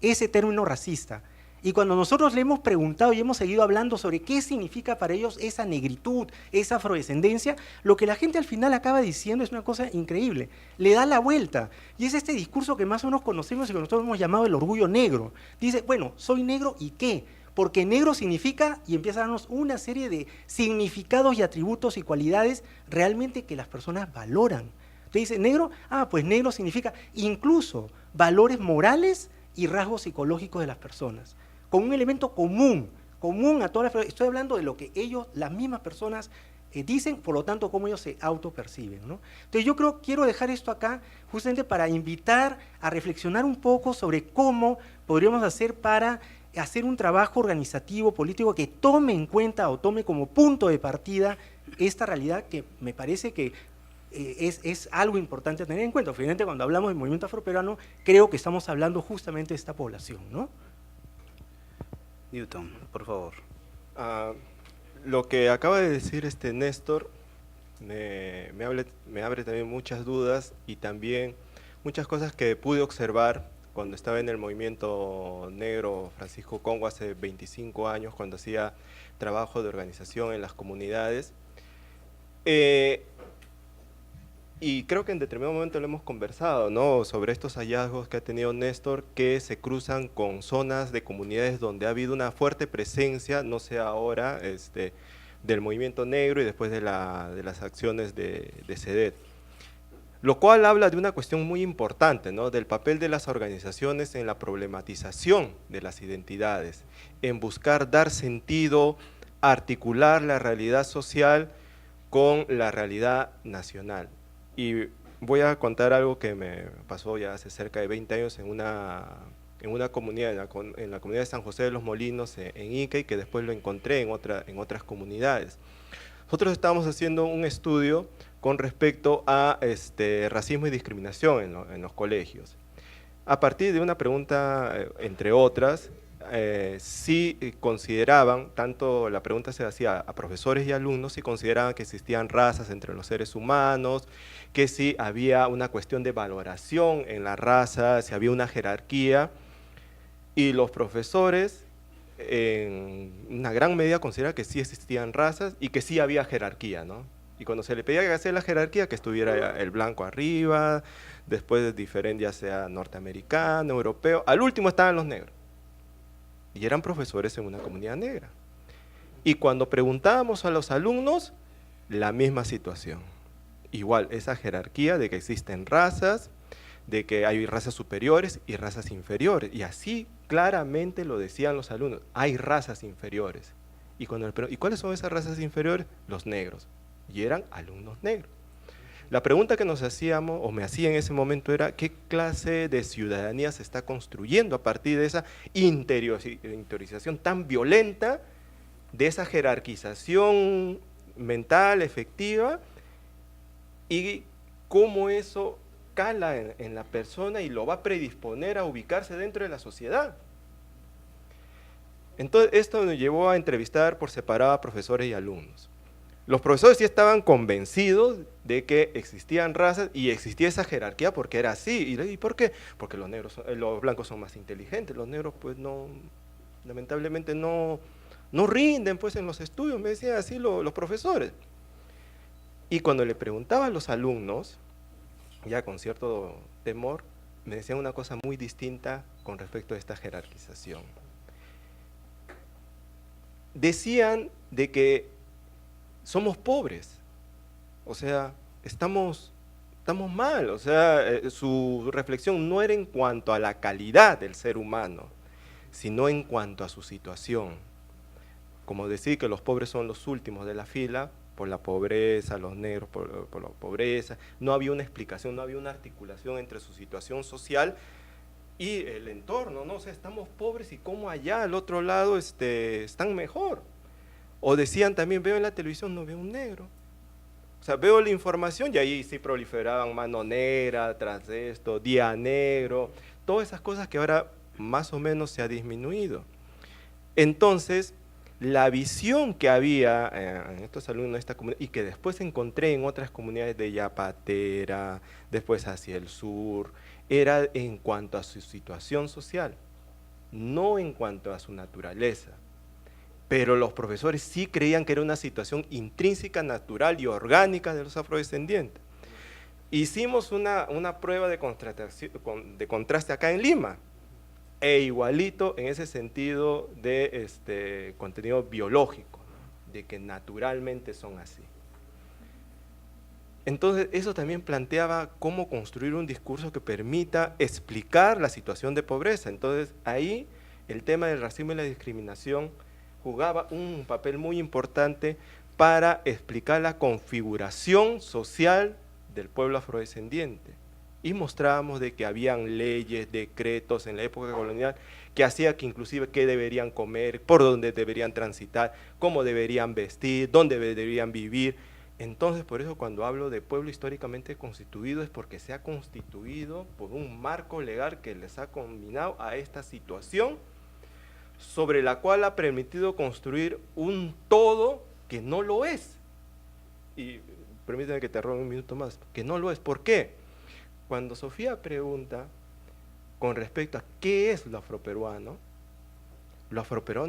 ese término racista. Y cuando nosotros le hemos preguntado y hemos seguido hablando sobre qué significa para ellos esa negritud, esa afrodescendencia, lo que la gente al final acaba diciendo es una cosa increíble, le da la vuelta. Y es este discurso que más o menos conocemos y que nosotros hemos llamado el orgullo negro. Dice, bueno, soy negro ¿y qué? Porque negro significa, y empieza a darnos una serie de significados y atributos y cualidades realmente que las personas valoran. Te dice, negro, pues negro significa incluso valores morales y rasgos psicológicos de las personas, con un elemento común a todas las personas. Estoy hablando de lo que ellos, las mismas personas, dicen, por lo tanto, cómo ellos se autoperciben, ¿no? Entonces yo quiero dejar esto acá justamente para invitar a reflexionar un poco sobre cómo podríamos hacer para hacer un trabajo organizativo, político, que tome en cuenta o tome como punto de partida esta realidad que me parece que es algo importante a tener en cuenta. Finalmente, cuando hablamos del movimiento afroperuano, creo que estamos hablando justamente de esta población, ¿no? Newton, por favor. Lo que acaba de decir Néstor me abre también muchas dudas y también muchas cosas que pude observar cuando estaba en el movimiento negro Francisco Congo hace 25 años, cuando hacía trabajo de organización en las comunidades. Y creo que en determinado momento lo hemos conversado, ¿no?, sobre estos hallazgos que ha tenido Néstor, que se cruzan con zonas de comunidades donde ha habido una fuerte presencia, no sé ahora, del movimiento negro y después de las acciones de SEDET. Lo cual habla de una cuestión muy importante, ¿no?, del papel de las organizaciones en la problematización de las identidades, en buscar dar sentido, articular la realidad social con la realidad nacional. Y voy a contar algo que me pasó ya hace cerca de 20 años en una comunidad, en la comunidad de San José de los Molinos, en Ica, y que después lo encontré en otras comunidades. Nosotros estábamos haciendo un estudio con respecto a racismo y discriminación en los colegios. A partir de una pregunta, entre otras, si consideraban, tanto la pregunta se hacía a profesores y alumnos, si consideraban que existían razas entre los seres humanos, que si había una cuestión de valoración en la raza, si había una jerarquía, y los profesores en una gran medida consideraban que sí existían razas y que sí había jerarquía, ¿no? Y cuando se le pedía que hacía la jerarquía, que estuviera el blanco arriba, después diferente, ya sea norteamericano, europeo, al último estaban los negros. Y eran profesores en una comunidad negra. Y cuando preguntábamos a los alumnos, la misma situación. Igual, esa jerarquía de que existen razas, de que hay razas superiores y razas inferiores. Y así claramente lo decían los alumnos, hay razas inferiores. ¿Y cuáles son esas razas inferiores? Los negros. y eran alumnos negros. La pregunta que nos hacíamos, o me hacía en ese momento, era ¿qué clase de ciudadanía se está construyendo a partir de esa interiorización tan violenta, de esa jerarquización mental, efectiva, y cómo eso cala en la persona y lo va a predisponer a ubicarse dentro de la sociedad? Entonces, esto nos llevó a entrevistar por separado a profesores y alumnos. Los profesores sí estaban convencidos de que existían razas y existía esa jerarquía porque era así. ¿Y por qué? Porque los blancos son más inteligentes, los negros pues no, lamentablemente no rinden pues en los estudios, me decían así los profesores. Y cuando le preguntaba a los alumnos, ya con cierto temor, me decían una cosa muy distinta con respecto a esta jerarquización. Decían de que somos pobres, o sea, estamos mal, o sea, su reflexión no era en cuanto a la calidad del ser humano, sino en cuanto a su situación. Como decir que los pobres son los últimos de la fila, por la pobreza, los negros por la pobreza, no había una explicación, no había una articulación entre su situación social y el entorno, ¿no? O sea, estamos pobres y cómo allá al otro lado están mejor. O decían también, veo en la televisión, no veo un negro. O sea, veo la información y ahí sí proliferaban mano negra, tras esto, día negro, todas esas cosas que ahora más o menos se ha disminuido. Entonces, la visión que había en estos alumnos de esta comunidad y que después encontré en otras comunidades de Yapatera, después hacia el sur, era en cuanto a su situación social, no en cuanto a su naturaleza. Pero los profesores sí creían que era una situación intrínseca, natural y orgánica de los afrodescendientes. Hicimos una prueba de contraste acá en Lima, e igualito en ese sentido de contenido biológico, de que naturalmente son así. Entonces, eso también planteaba cómo construir un discurso que permita explicar la situación de pobreza. Entonces, ahí el tema del racismo y la discriminación jugaba un papel muy importante para explicar la configuración social del pueblo afrodescendiente. Y mostrábamos de que habían leyes, decretos en la época colonial que hacía que inclusive qué deberían comer, por dónde deberían transitar, cómo deberían vestir, dónde deberían vivir. Entonces, por eso cuando hablo de pueblo históricamente constituido es porque se ha constituido por un marco legal que les ha combinado a esta situación sobre la cual ha permitido construir un todo que no lo es. Y permíteme que te robe un minuto más, que no lo es. ¿Por qué? Cuando Sofía pregunta con respecto a qué es lo afroperuano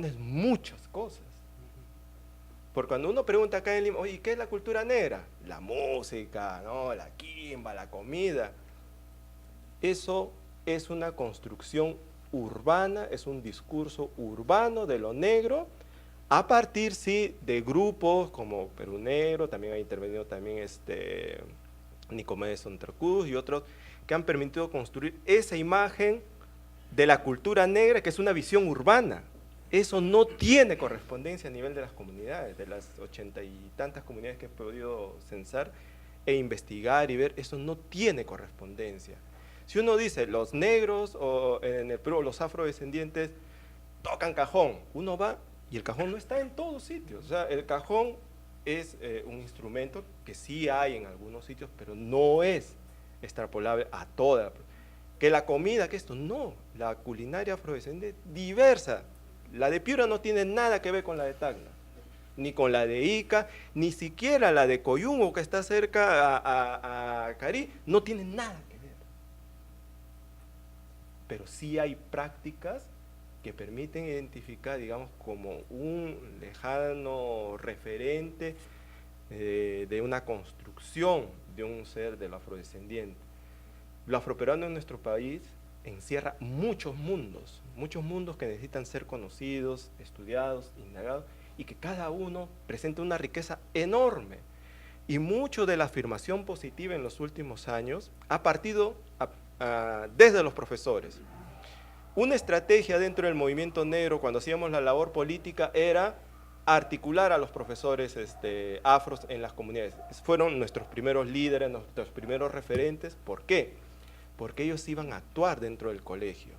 es muchas cosas. Porque cuando uno pregunta acá en Lima, oye, ¿qué es la cultura negra? La música, ¿no? La quimba, la comida. Eso es una construcción urbana, es un discurso urbano de lo negro, a partir, sí, de grupos como Perú Negro, también ha intervenido también Nicomedes Sontracuz y otros, que han permitido construir esa imagen de la cultura negra, que es una visión urbana. Eso no tiene correspondencia a nivel de las comunidades, de las 80 y tantas comunidades que he podido censar e investigar y ver, eso no tiene correspondencia. Si uno dice los negros o en el Perú los afrodescendientes tocan cajón, uno va y el cajón no está en todos sitios. O sea, el cajón es un instrumento que sí hay en algunos sitios, pero no es extrapolable a toda. Que la comida, que esto, no, la culinaria afrodescendiente diversa. La de Piura no tiene nada que ver con la de Tacna, ni con la de Ica, ni siquiera la de Coyungo, que está cerca a Cari, no tiene nada que ver. Pero sí hay prácticas que permiten identificar, digamos, como un lejano referente de una construcción de un ser del afrodescendiente. Lo afroperuano en nuestro país encierra muchos mundos que necesitan ser conocidos, estudiados, indagados, y que cada uno presenta una riqueza enorme. Y mucho de la afirmación positiva en los últimos años ha partido desde los profesores. Una estrategia dentro del movimiento negro, cuando hacíamos la labor política, era articular a los profesores afros en las comunidades. Fueron nuestros primeros líderes, nuestros primeros referentes. ¿Por qué? Porque ellos iban a actuar dentro del colegio.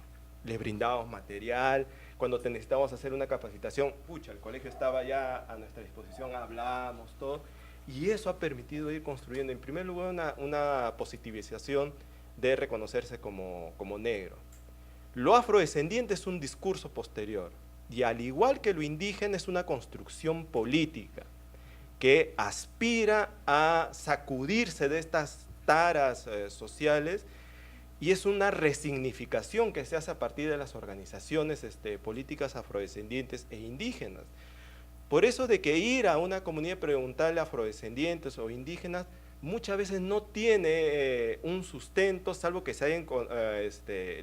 Les brindábamos material. Cuando necesitábamos hacer una capacitación, pucha, el colegio estaba ya a nuestra disposición, hablamos, todo. Y eso ha permitido ir construyendo, en primer lugar, una positivización de reconocerse como negro. Lo afrodescendiente es un discurso posterior, y al igual que lo indígena es una construcción política que aspira a sacudirse de estas taras sociales, y es una resignificación que se hace a partir de las organizaciones políticas afrodescendientes e indígenas. Por eso de que ir a una comunidad y preguntarle a afrodescendientes o indígenas muchas veces no tiene un sustento, salvo que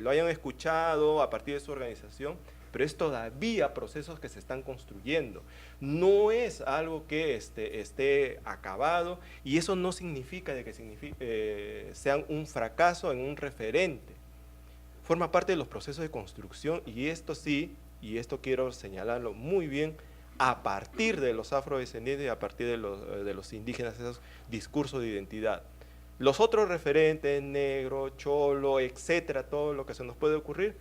lo hayan escuchado a partir de su organización, pero es todavía procesos que se están construyendo. No es algo que esté acabado, y eso no significa de que sean un fracaso en un referente. Forma parte de los procesos de construcción, y esto sí, y esto quiero señalarlo muy bien, a partir de los afrodescendientes y a partir de los indígenas, esos discursos de identidad. Los otros referentes, negro, cholo, etcétera, todo lo que se nos puede ocurrir,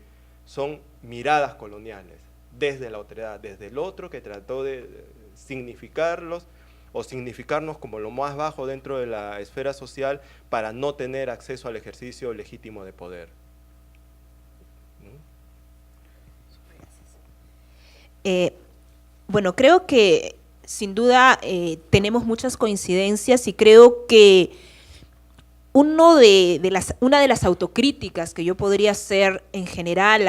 son miradas coloniales, desde la otredad, desde el otro que trató de significarlos o significarnos como lo más bajo dentro de la esfera social para no tener acceso al ejercicio legítimo de poder. Bueno, creo que sin duda tenemos muchas coincidencias, y creo que una de las autocríticas que yo podría hacer en general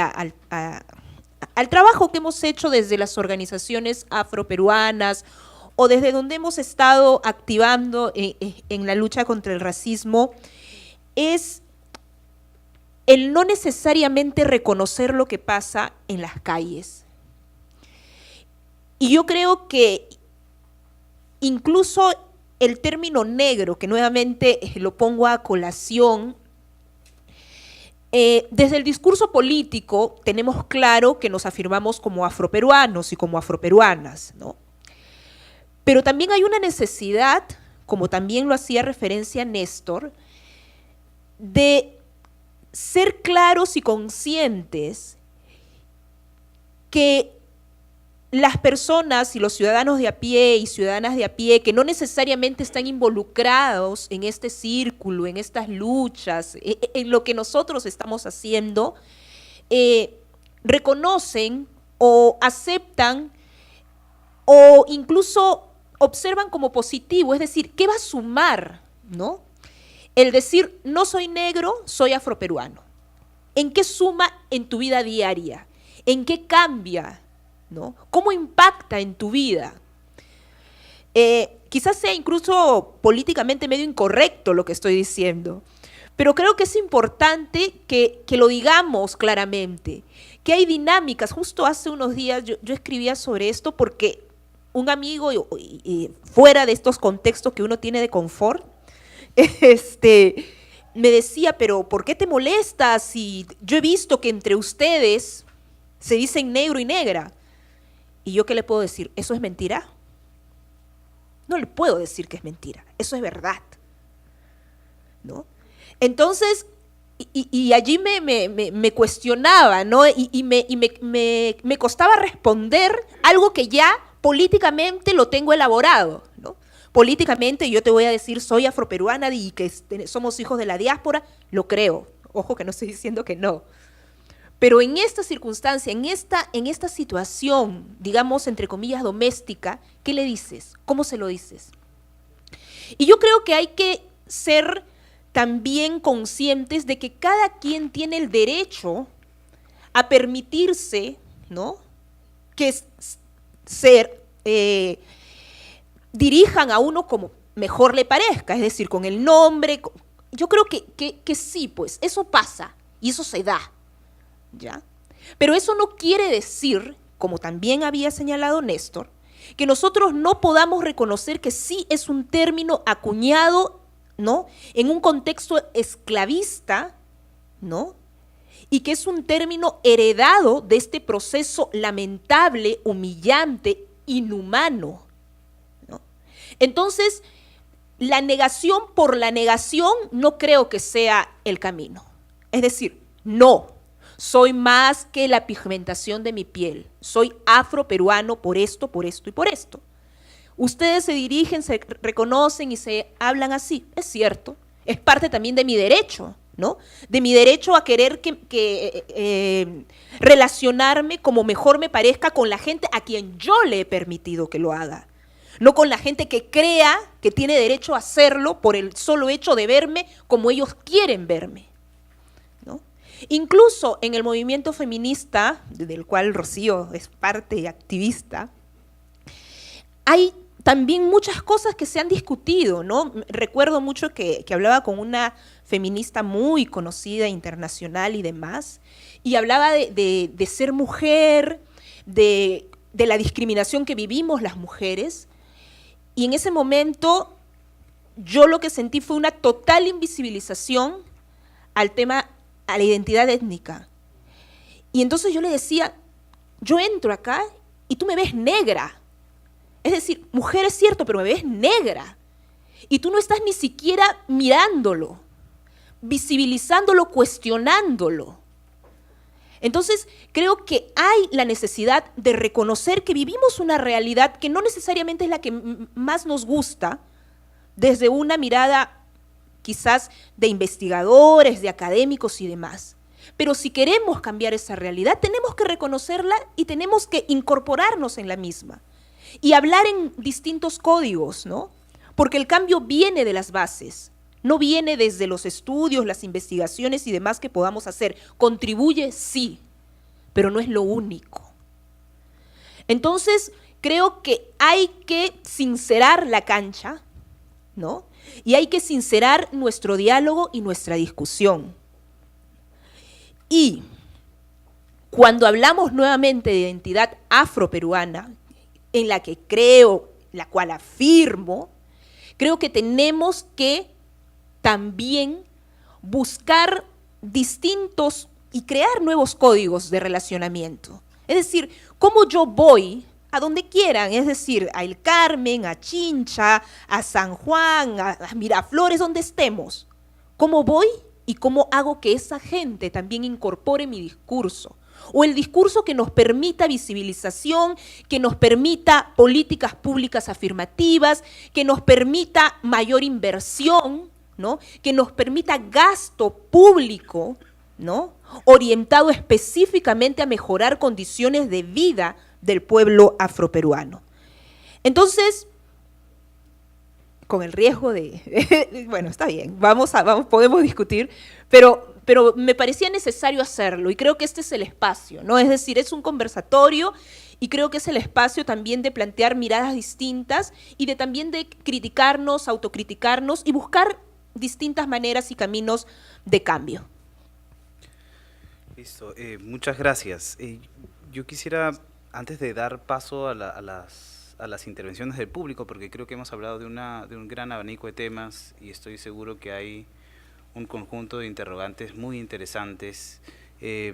al trabajo que hemos hecho desde las organizaciones afroperuanas o desde donde hemos estado activando en la lucha contra el racismo es el no necesariamente reconocer lo que pasa en las calles. Y yo creo que incluso el término negro, que nuevamente lo pongo a colación, desde el discurso político tenemos claro que nos afirmamos como afroperuanos y como afroperuanas, ¿no? Pero también hay una necesidad, como también lo hacía referencia Néstor, de ser claros y conscientes que las personas y los ciudadanos de a pie y ciudadanas de a pie que no necesariamente están involucrados en este círculo, en estas luchas, en lo que nosotros estamos haciendo, reconocen o aceptan o incluso observan como positivo, es decir, ¿qué va a sumar, no? El decir, no soy negro, soy afroperuano. ¿En qué suma en tu vida diaria? ¿En qué cambia? ¿No? ¿Cómo impacta en tu vida? Quizás sea incluso políticamente medio incorrecto lo que estoy diciendo, pero creo que es importante que lo digamos claramente, que hay dinámicas. Justo hace unos días yo escribía sobre esto porque un amigo, fuera de estos contextos que uno tiene de confort, me decía, pero ¿por qué te molestas si yo he visto que entre ustedes se dicen negro y negra? ¿Y yo qué le puedo decir? ¿Eso es mentira? No le puedo decir que es mentira, eso es verdad, ¿no? Entonces, y allí me cuestionaba, ¿no? Y me costaba responder algo que ya políticamente lo tengo elaborado, ¿no? Políticamente yo te voy a decir, soy afroperuana y que somos hijos de la diáspora, lo creo. Ojo que no estoy diciendo que no. Pero en esta circunstancia, en esta situación, digamos, entre comillas, doméstica, ¿qué le dices? ¿Cómo se lo dices? Y yo creo que hay que ser también conscientes de que cada quien tiene el derecho a permitirse, ¿no?, que dirijan a uno como mejor le parezca, es decir, con el nombre. Yo creo que sí, pues, eso pasa y eso se da. ¿Ya? Pero eso no quiere decir, como también había señalado Néstor, que nosotros no podamos reconocer que sí es un término acuñado, ¿no?, en un contexto esclavista, ¿no?, y que es un término heredado de este proceso lamentable, humillante inhumano, ¿no? Entonces, la negación por la negación no creo que sea el camino. Es decir, no, soy más que la pigmentación de mi piel, soy afroperuano por esto y por esto. Ustedes se dirigen, se reconocen y se hablan así, es cierto, es parte también de mi derecho, ¿no? De mi derecho a querer relacionarme como mejor me parezca con la gente a quien yo le he permitido que lo haga. No con la gente que crea que tiene derecho a hacerlo por el solo hecho de verme como ellos quieren verme, ¿no? Incluso en el movimiento feminista, del cual Rocío es parte y activista, hay también muchas cosas que se han discutido, ¿no? Recuerdo mucho que hablaba con una feminista muy conocida, internacional y demás, y hablaba de ser mujer, de la discriminación que vivimos las mujeres, y en ese momento yo lo que sentí fue una total invisibilización al tema, a la identidad étnica. Y entonces yo le decía, yo entro acá y tú me ves negra. Es decir, mujer es cierto, pero me ves negra. Y tú no estás ni siquiera mirándolo, visibilizándolo, cuestionándolo. Entonces, creo que hay la necesidad de reconocer que vivimos una realidad que no necesariamente es la que más nos gusta, desde una mirada quizás de investigadores, de académicos y demás. Pero si queremos cambiar esa realidad, tenemos que reconocerla y tenemos que incorporarnos en la misma. Y hablar en distintos códigos, ¿no? Porque el cambio viene de las bases, no viene desde los estudios, las investigaciones y demás que podamos hacer. Contribuye, sí, pero no es lo único. Entonces, creo que hay que sincerar la cancha, ¿no? Y hay que sincerar nuestro diálogo y nuestra discusión. Y cuando hablamos nuevamente de identidad afroperuana, en la que creo, la cual afirmo, creo que tenemos que también buscar distintos y crear nuevos códigos de relacionamiento. Es decir, cómo yo voy a donde quieran, es decir, a El Carmen, a Chincha, a San Juan, a Miraflores, donde estemos. ¿Cómo voy y cómo hago que esa gente también incorpore mi discurso? O el discurso que nos permita visibilización, que nos permita políticas públicas afirmativas, que nos permita mayor inversión, ¿no? Que nos permita gasto público, ¿no? Orientado específicamente a mejorar condiciones de vida del pueblo afroperuano. Entonces, con el riesgo de bueno, está bien, podemos discutir, pero me parecía necesario hacerlo y creo que este es el espacio, ¿no? Es decir, es un conversatorio y creo que es el espacio también de plantear miradas distintas y también de criticarnos, autocriticarnos y buscar distintas maneras y caminos de cambio. Listo, muchas gracias. Yo quisiera, antes de dar paso a las intervenciones del público, porque creo que hemos hablado de un gran abanico de temas y estoy seguro que hay un conjunto de interrogantes muy interesantes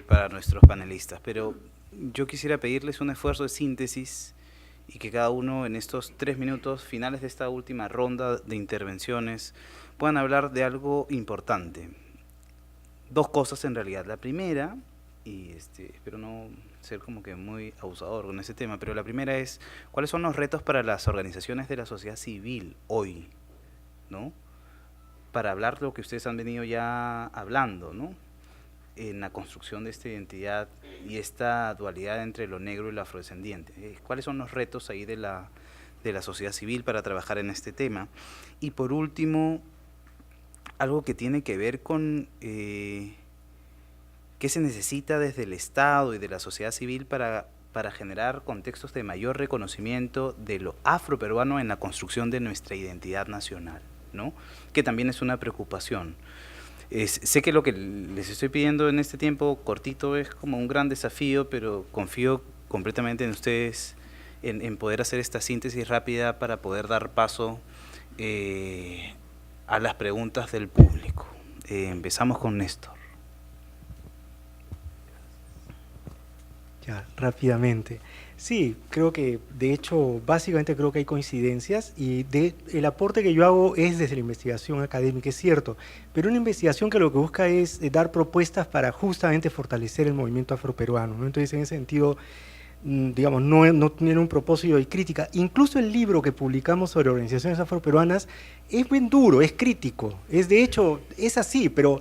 para nuestros panelistas, pero yo quisiera pedirles un esfuerzo de síntesis y que cada uno en estos 3 minutos finales de esta última ronda de intervenciones puedan hablar de algo importante. 2 cosas en realidad. La primera, y espero no ser como que muy abusador con ese tema, pero la primera es, ¿cuáles son los retos para las organizaciones de la sociedad civil hoy, ¿no? Para hablar lo que ustedes han venido ya hablando, ¿no? En la construcción de esta identidad y esta dualidad entre lo negro y lo afrodescendiente. ¿Cuáles son los retos ahí de la sociedad civil para trabajar en este tema? Y por último, algo que tiene que ver con qué se necesita desde el Estado y de la sociedad civil para generar contextos de mayor reconocimiento de lo afroperuano en la construcción de nuestra identidad nacional, ¿no? Que también es una preocupación. Sé que lo que les estoy pidiendo en este tiempo cortito es como un gran desafío, pero confío completamente en ustedes en poder hacer esta síntesis rápida para poder dar paso a las preguntas del público. Empezamos con Néstor. Ya, rápidamente. Sí, creo que, de hecho, básicamente creo que hay coincidencias y el aporte que yo hago es desde la investigación académica, es cierto, pero una investigación que lo que busca es dar propuestas para justamente fortalecer el movimiento afroperuano, ¿no? Entonces, en ese sentido, digamos, no tiene un propósito de crítica. Incluso el libro que publicamos sobre organizaciones afroperuanas es bien duro, es crítico, de hecho, es así, pero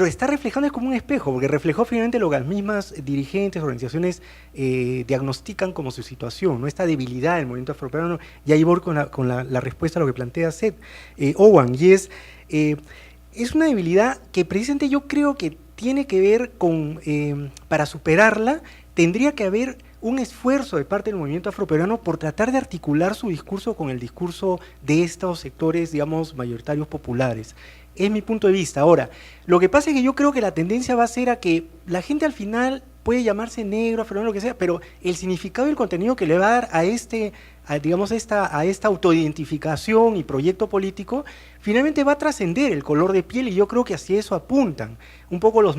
está reflejando, es como un espejo, porque reflejó finalmente lo que las mismas dirigentes, organizaciones diagnostican como su situación, ¿no? Esta debilidad del movimiento afroperuano, y ahí voy con la respuesta a lo que plantea Seth Owen, y es una debilidad que precisamente yo creo que tiene que ver con, para superarla, tendría que haber un esfuerzo de parte del movimiento afroperuano por tratar de articular su discurso con el discurso de estos sectores, digamos, mayoritarios populares. Es mi punto de vista. Ahora, lo que pasa es que yo creo que la tendencia va a ser a que la gente al final puede llamarse negro, afroperuano, lo que sea, pero el significado y el contenido que le va a dar a esta autoidentificación y proyecto político, finalmente va a trascender el color de piel, y yo creo que hacia eso apuntan un poco los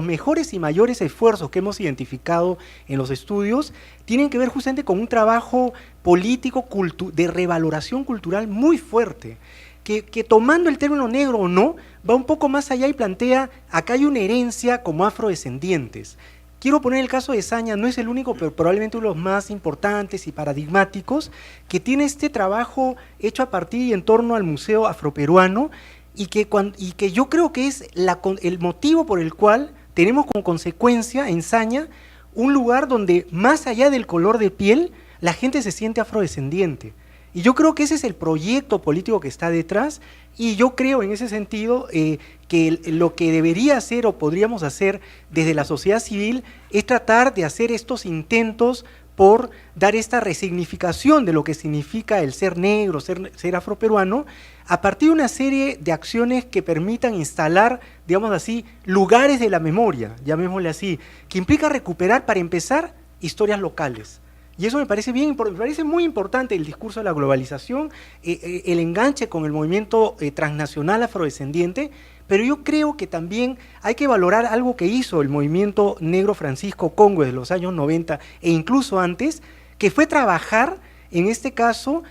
mejores y mayores esfuerzos que hemos identificado en los estudios, tienen que ver justamente con un trabajo político de revaloración cultural muy fuerte, que tomando el término negro o no, va un poco más allá y plantea, acá hay una herencia como afrodescendientes. Quiero poner el caso de Zaña, no es el único, pero probablemente uno de los más importantes y paradigmáticos, que tiene este trabajo hecho a partir y en torno al Museo Afroperuano, y que yo creo que es el motivo por el cual tenemos como consecuencia en Zaña un lugar donde más allá del color de piel, la gente se siente afrodescendiente. Y yo creo que ese es el proyecto político que está detrás, y yo creo en ese sentido que lo que debería hacer o podríamos hacer desde la sociedad civil es tratar de hacer estos intentos por dar esta resignificación de lo que significa el ser negro, ser afroperuano, a partir de una serie de acciones que permitan instalar, digamos así, lugares de la memoria, llamémosle así, que implica recuperar, para empezar, historias locales. Y eso me parece me parece muy importante el discurso de la globalización, el enganche con el movimiento transnacional afrodescendiente, pero yo creo que también hay que valorar algo que hizo el movimiento negro Francisco Congo desde los años 90 e incluso antes, que fue trabajar, en este caso,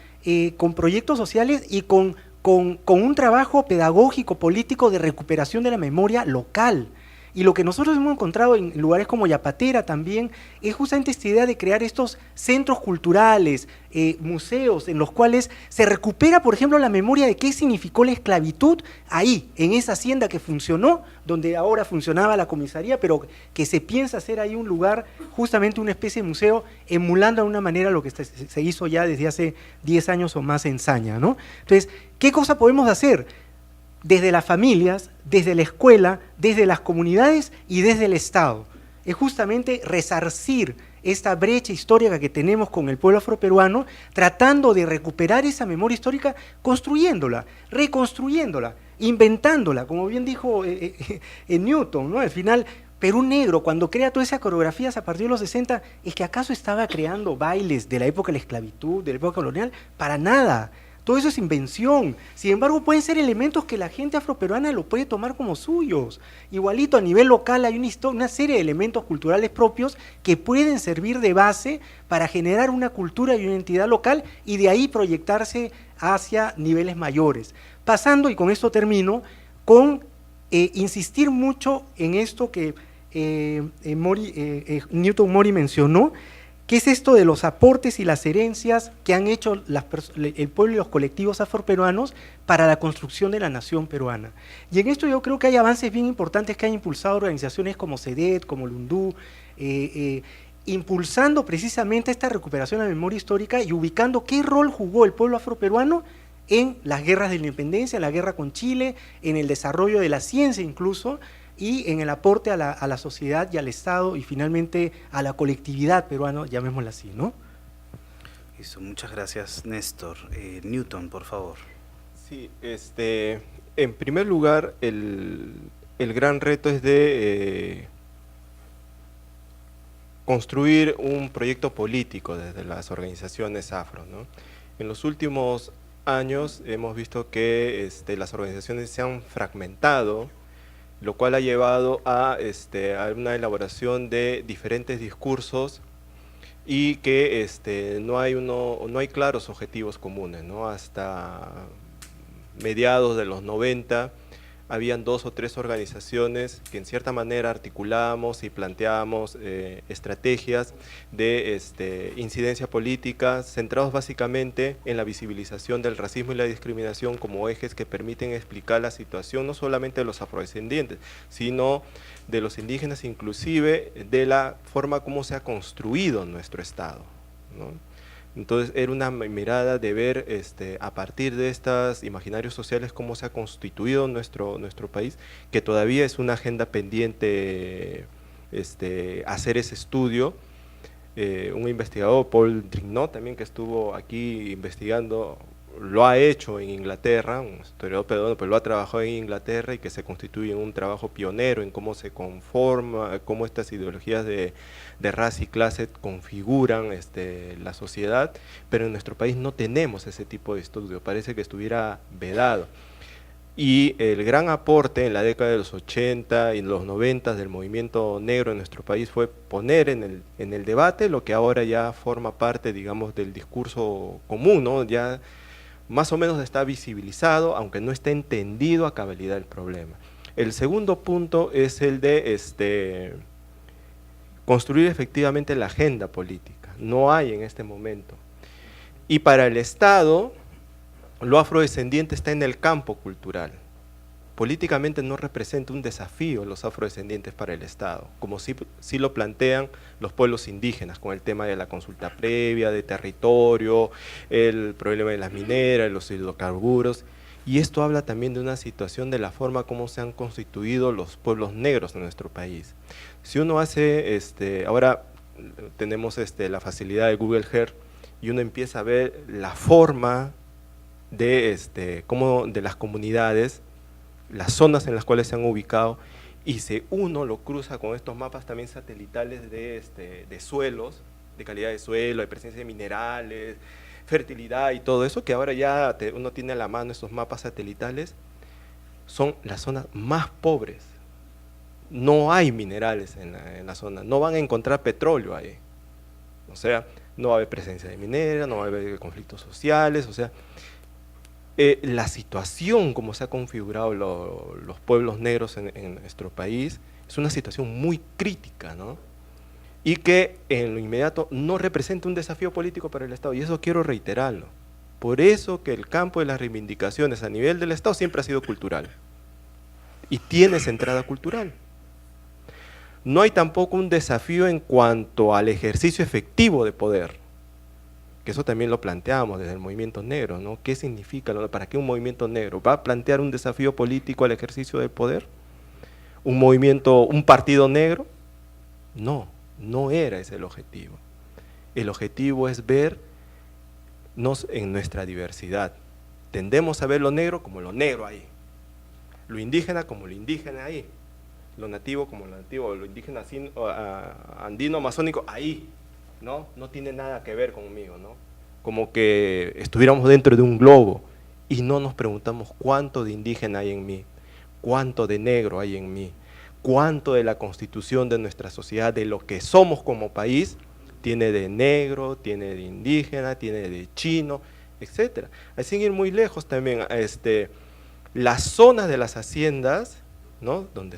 con proyectos sociales y con un trabajo pedagógico, político de recuperación de la memoria local. Y lo que nosotros hemos encontrado en lugares como Yapatera también es justamente esta idea de crear estos centros culturales, museos en los cuales se recupera, por ejemplo, la memoria de qué significó la esclavitud ahí, en esa hacienda que funcionó, donde ahora funcionaba la comisaría, pero que se piensa hacer ahí un lugar, justamente una especie de museo, emulando de alguna manera lo que se hizo ya desde hace 10 años o más en Zaña, ¿no? Entonces, ¿qué cosa podemos hacer? Desde las familias, desde la escuela, desde las comunidades y desde el Estado. Es justamente resarcir esta brecha histórica que tenemos con el pueblo afroperuano, tratando de recuperar esa memoria histórica, construyéndola, reconstruyéndola, inventándola, como bien dijo Newton, ¿no? Al final, Perú Negro, cuando crea todas esas coreografías a partir de los 60, ¿es que acaso estaba creando bailes de la época de la esclavitud, de la época colonial? Para nada. Todo eso es invención. Sin embargo, pueden ser elementos que la gente afroperuana lo puede tomar como suyos. Igualito a nivel local hay una serie de elementos culturales propios que pueden servir de base para generar una cultura y una identidad local, y de ahí proyectarse hacia niveles mayores. Pasando, y con esto termino, con insistir mucho en esto que Newton Mori mencionó, ¿qué es esto de los aportes y las herencias que han hecho el pueblo y los colectivos afroperuanos para la construcción de la nación peruana? Y en esto yo creo que hay avances bien importantes que han impulsado organizaciones como CEDET, como Lundú, impulsando precisamente esta recuperación de la memoria histórica y ubicando qué rol jugó el pueblo afroperuano en las guerras de la independencia, en la guerra con Chile, en el desarrollo de la ciencia incluso, y en el aporte a la sociedad y al Estado y finalmente a la colectividad peruana, llamémosla así, ¿no? Eso, muchas gracias, Néstor. Newton, por favor. Sí, en primer lugar, el gran reto es de construir un proyecto político desde las organizaciones afro, ¿no? En los últimos años hemos visto que las organizaciones se han fragmentado, lo cual ha llevado a una elaboración de diferentes discursos y que no hay claros objetivos comunes, ¿no? Hasta mediados de los 90 habían 2 o 3 organizaciones que en cierta manera articulábamos y planteábamos estrategias de incidencia política centrados básicamente en la visibilización del racismo y la discriminación como ejes que permiten explicar la situación no solamente de los afrodescendientes, sino de los indígenas, inclusive de la forma como se ha construido nuestro Estado, ¿no? Entonces era una mirada de ver a partir de estos imaginarios sociales cómo se ha constituido nuestro país, que todavía es una agenda pendiente hacer ese estudio. Un investigador, Paul Drignot, también que estuvo aquí investigando, lo ha hecho en Inglaterra, un historiador peruano, pero lo ha trabajado en Inglaterra y que se constituye en un trabajo pionero en cómo se conforma, cómo estas ideologías de raza y clase configuran la sociedad, pero en nuestro país no tenemos ese tipo de estudio, parece que estuviera vedado. Y el gran aporte en la década de los 80 y los 90 del movimiento negro en nuestro país fue poner en el debate lo que ahora ya forma parte, digamos, del discurso común, ¿no? Ya más o menos está visibilizado, aunque no está entendido a cabalidad el problema. El segundo punto es el de construir efectivamente la agenda política. No hay en este momento. Y para el Estado, lo afrodescendiente está en el campo cultural. Políticamente no representa un desafío los afrodescendientes para el Estado, como sí lo plantean los pueblos indígenas con el tema de la consulta previa, de territorio, el problema de las mineras, los hidrocarburos, y esto habla también de una situación de la forma como se han constituido los pueblos negros en nuestro país. Si uno hace, ahora tenemos la facilidad de Google Earth y uno empieza a ver la forma de, de las comunidades, las zonas en las cuales se han ubicado, y si uno lo cruza con estos mapas también satelitales de suelos, de calidad de suelo, de presencia de minerales, fertilidad y todo eso, que ahora ya uno tiene a la mano estos mapas satelitales, son las zonas más pobres. No hay minerales en la zona, no van a encontrar petróleo ahí. O sea, no va a haber presencia de minera, no va a haber conflictos sociales, o sea, la situación como se ha configurado los pueblos negros en nuestro país es una situación muy crítica, ¿no? Y que en lo inmediato no representa un desafío político para el Estado, y eso quiero reiterarlo. Por eso que el campo de las reivindicaciones a nivel del Estado siempre ha sido cultural, y tiene centrada cultural. No hay tampoco un desafío en cuanto al ejercicio efectivo de poder, que eso también lo planteamos desde el movimiento negro, ¿no? ¿Qué significa? ¿Para qué un movimiento negro? ¿Va a plantear un desafío político al ejercicio del poder? ¿Un partido negro? No, no era ese el objetivo. El objetivo es vernos en nuestra diversidad. Tendemos a ver lo negro como lo negro ahí, lo indígena como lo indígena ahí, lo nativo como lo nativo, lo indígena andino, amazónico ahí. No tiene nada que ver conmigo, ¿no? Como que estuviéramos dentro de un globo y no nos preguntamos cuánto de indígena hay en mí, cuánto de negro hay en mí, cuánto de la constitución de nuestra sociedad, de lo que somos como país, tiene de negro, tiene de indígena, tiene de chino, etcétera. Así sin ir muy lejos también, las zonas de las haciendas, ¿no? Donde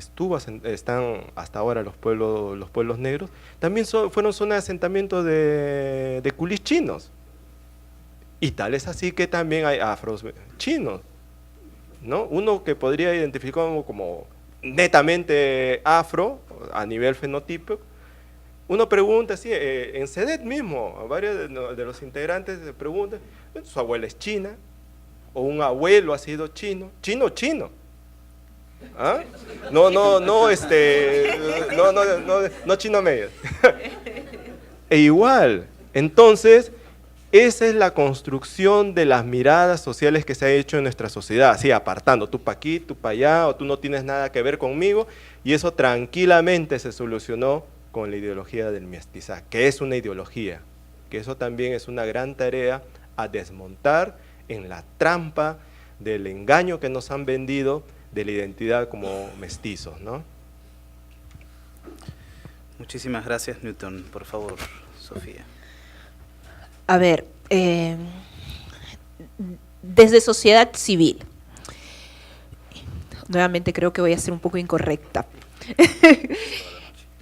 están hasta ahora los pueblos negros, también fueron zonas de asentamiento de culís chinos, y tal es así que también hay afros chinos, ¿no? Uno que podría identificar como netamente afro a nivel fenotipo, uno pregunta así, en CEDET mismo, varios de los integrantes se preguntan, su abuela es china, o un abuelo ha sido chino. ¿Ah? No chino medio. E igual, entonces, esa es la construcción de las miradas sociales que se ha hecho en nuestra sociedad, así apartando, tú para aquí, tú para allá, o tú no tienes nada que ver conmigo, y eso tranquilamente se solucionó con la ideología del mestizaje, que es una ideología, que eso también es una gran tarea a desmontar en la trampa del engaño que nos han vendido de la identidad como mestizos, ¿no? Muchísimas gracias, Newton. Por favor, Sofía. A ver, desde sociedad civil, nuevamente creo que voy a ser un poco incorrecta.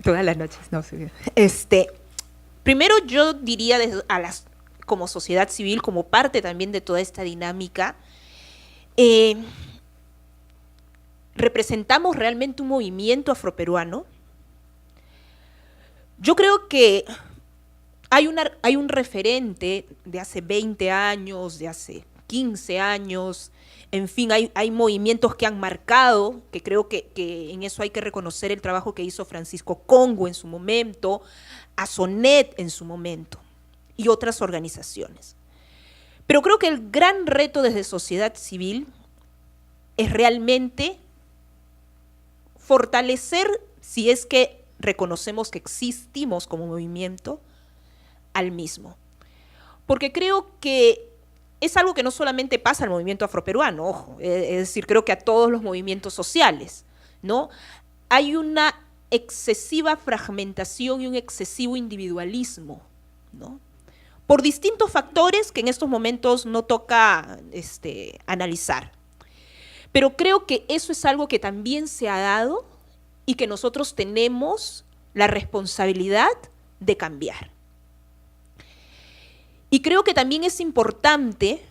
Todas las noches, no sé. Primero yo diría como sociedad civil, como parte también de toda esta dinámica, ¿representamos realmente un movimiento afroperuano? Yo creo que hay un referente de hace 20 años, de hace 15 años, en fin, hay movimientos que han marcado, que creo que en eso hay que reconocer el trabajo que hizo Francisco Congo en su momento, Asonet en su momento, y otras organizaciones. Pero creo que el gran reto desde sociedad civil es realmente fortalecer, si es que reconocemos que existimos como movimiento, al mismo. Porque creo que es algo que no solamente pasa al movimiento afroperuano, ojo, es decir, creo que a todos los movimientos sociales, ¿no? Hay una excesiva fragmentación y un excesivo individualismo, ¿no? Por distintos factores que en estos momentos no toca analizar. Pero creo que eso es algo que también se ha dado y que nosotros tenemos la responsabilidad de cambiar. Y creo que también es importante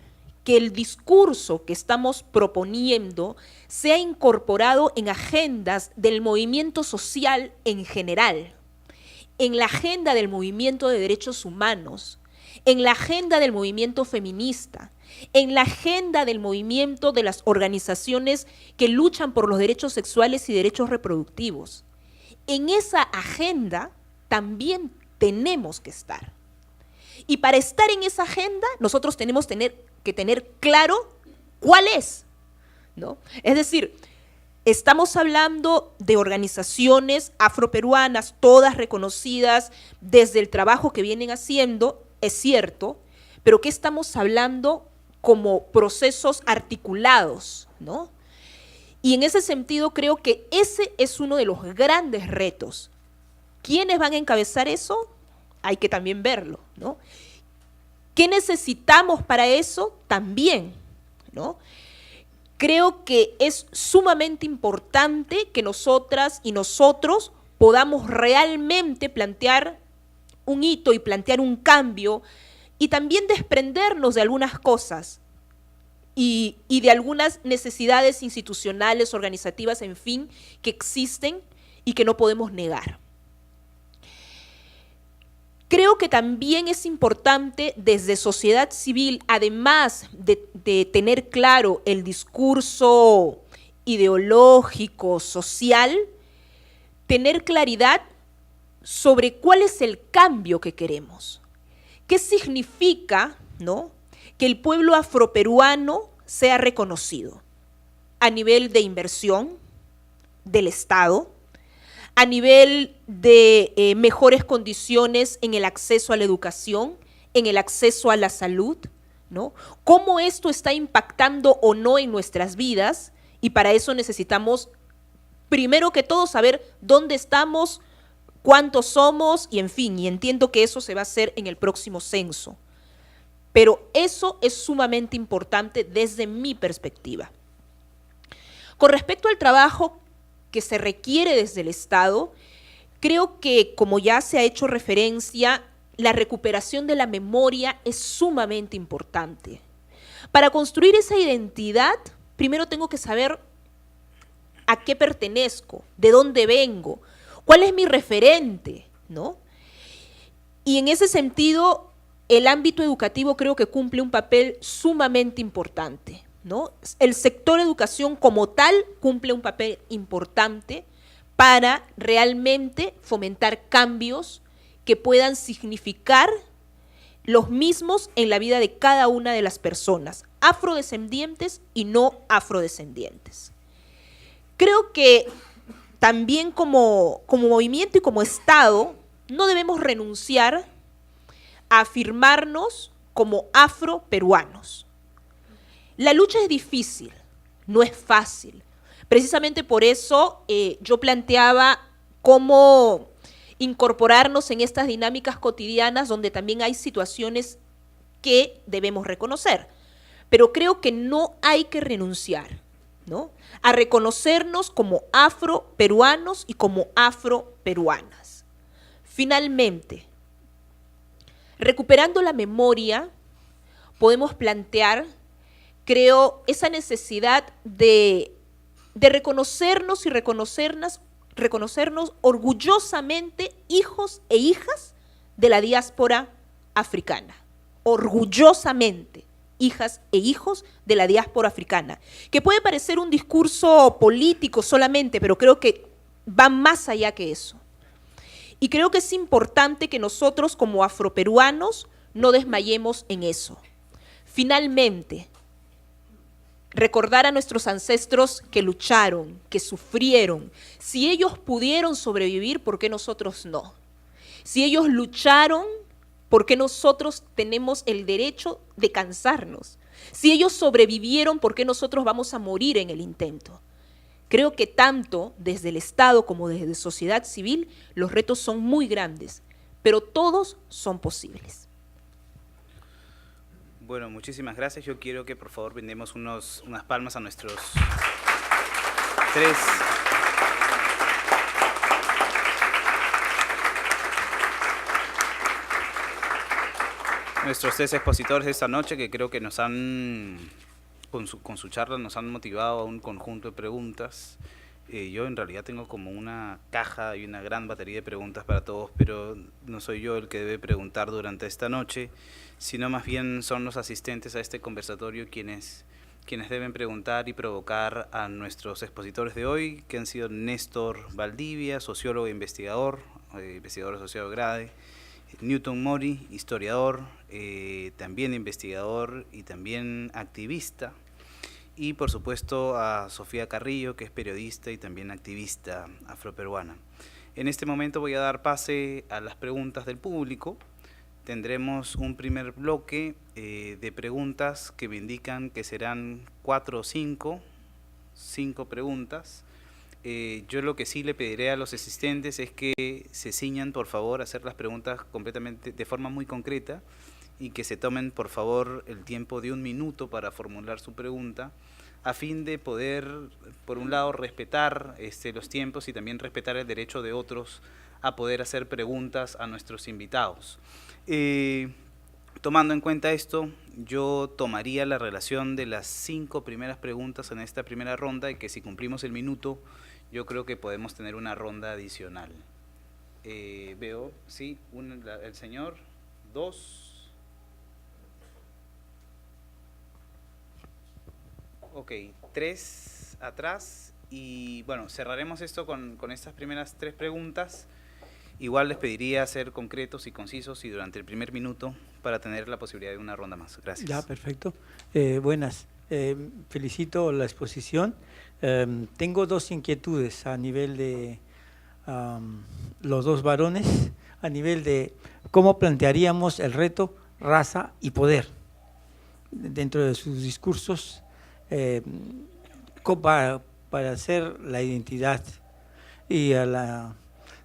que el discurso que estamos proponiendo sea incorporado en agendas del movimiento social en general, en la agenda del movimiento de derechos humanos, en la agenda del movimiento feminista, en la agenda del movimiento de las organizaciones que luchan por los derechos sexuales y derechos reproductivos. En esa agenda también tenemos que estar. Y para estar en esa agenda, nosotros tenemos que tener claro cuál es, ¿no? Es decir, estamos hablando de organizaciones afroperuanas, todas reconocidas desde el trabajo que vienen haciendo, es cierto, pero ¿qué estamos hablando como procesos articulados, ¿no? Y en ese sentido creo que ese es uno de los grandes retos. ¿Quiénes van a encabezar eso? Hay que también verlo, ¿no? ¿Qué necesitamos para eso? También, ¿no? Creo que es sumamente importante que nosotras y nosotros podamos realmente plantear un hito y plantear un cambio y también desprendernos de algunas cosas y de algunas necesidades institucionales, organizativas, en fin, que existen y que no podemos negar. Creo que también es importante desde sociedad civil, además de tener claro el discurso ideológico, social, tener claridad sobre cuál es el cambio que queremos. ¿Qué significa, ¿no?, que el pueblo afroperuano sea reconocido a nivel de inversión del Estado, a nivel de mejores condiciones en el acceso a la educación, en el acceso a la salud, ¿no? ¿Cómo esto está impactando o no en nuestras vidas? Y para eso necesitamos, primero que todo, saber dónde estamos, cuántos somos y en fin, y entiendo que eso se va a hacer en el próximo censo. Pero eso es sumamente importante desde mi perspectiva. Con respecto al trabajo que se requiere desde el Estado, creo que, como ya se ha hecho referencia, la recuperación de la memoria es sumamente importante. Para construir esa identidad, primero tengo que saber a qué pertenezco, de dónde vengo, cuál es mi referente, ¿no? Y en ese sentido, el ámbito educativo creo que cumple un papel sumamente importante, ¿no? El sector educación como tal cumple un papel importante para realmente fomentar cambios que puedan significar los mismos en la vida de cada una de las personas, afrodescendientes y no afrodescendientes. Creo que también como movimiento y como Estado no debemos renunciar a afirmarnos como afroperuanos. La lucha es difícil, no es fácil. Precisamente por eso yo planteaba cómo incorporarnos en estas dinámicas cotidianas donde también hay situaciones que debemos reconocer. Pero creo que no hay que renunciar, ¿no?, a reconocernos como afroperuanos y como afroperuanas. Finalmente, recuperando la memoria, podemos plantear, creo, esa necesidad de reconocernos y reconocernos orgullosamente hijos e hijas de la diáspora africana. Orgullosamente hijas e hijos de la diáspora africana. Que puede parecer un discurso político solamente, pero creo que va más allá que eso. Y creo que es importante que nosotros como afroperuanos no desmayemos en eso. Finalmente, recordar a nuestros ancestros que lucharon, que sufrieron. Si ellos pudieron sobrevivir, ¿por qué nosotros no? Si ellos lucharon, ¿por qué nosotros tenemos el derecho de cansarnos? Si ellos sobrevivieron, ¿por qué nosotros vamos a morir en el intento? Creo que tanto desde el Estado como desde la sociedad civil, los retos son muy grandes, pero todos son posibles. Bueno, muchísimas gracias. Yo quiero que por favor brindemos unas palmas a nuestros tres expositores de esta noche, que creo que nos han, con su charla, nos han motivado a un conjunto de preguntas. Yo en realidad tengo como una caja y una gran batería de preguntas para todos, pero no soy yo el que debe preguntar durante esta noche, sino más bien son los asistentes a este conversatorio quienes deben preguntar y provocar a nuestros expositores de hoy, que han sido Néstor Valdivia, sociólogo e investigador asociado de Grade, Newton Mori, historiador, también investigador y también activista, y por supuesto a Sofía Carrillo, que es periodista y también activista afroperuana. En este momento voy a dar pase a las preguntas del público. Tendremos un primer bloque de preguntas que me indican que serán 4 o 5 preguntas. Yo lo que sí le pediré a los asistentes es que se ciñan, por favor, a hacer las preguntas completamente de forma muy concreta y que se tomen, por favor, el tiempo de 1 minuto para formular su pregunta, a fin de poder, por un lado, respetar los tiempos y también respetar el derecho de otros a poder hacer preguntas a nuestros invitados. Tomando en cuenta esto, yo tomaría la relación de las 5 primeras preguntas en esta primera ronda, y que si cumplimos el minuto, yo creo que podemos tener una ronda adicional. Veo, sí, el señor, 2. Ok, 3 atrás, y bueno, cerraremos esto con estas primeras 3 preguntas. Igual les pediría ser concretos y concisos y durante el primer minuto para tener la posibilidad de una ronda más. Gracias. Ya, perfecto. Buenas. Felicito la exposición. Tengo 2 inquietudes a nivel de los 2 varones, a nivel de cómo plantearíamos el reto raza y poder dentro de sus discursos para hacer la identidad. Y a la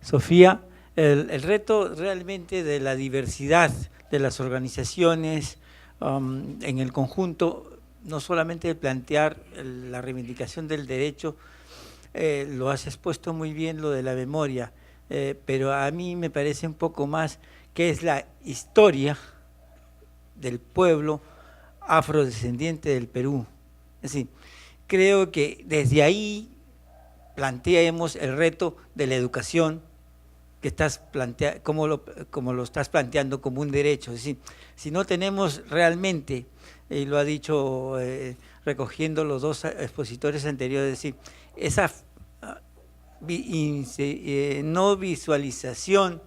Sofía, el reto realmente de la diversidad de las organizaciones en el conjunto, no solamente de plantear la reivindicación del derecho, lo has expuesto muy bien lo de la memoria, pero a mí me parece un poco más que es la historia del pueblo afrodescendiente del Perú. Es decir, creo que desde ahí planteemos el reto de la educación, que estás como lo estás planteando como un derecho. Es decir, si no tenemos realmente, y lo ha dicho recogiendo los 2 expositores anteriores, es decir, esa no visualización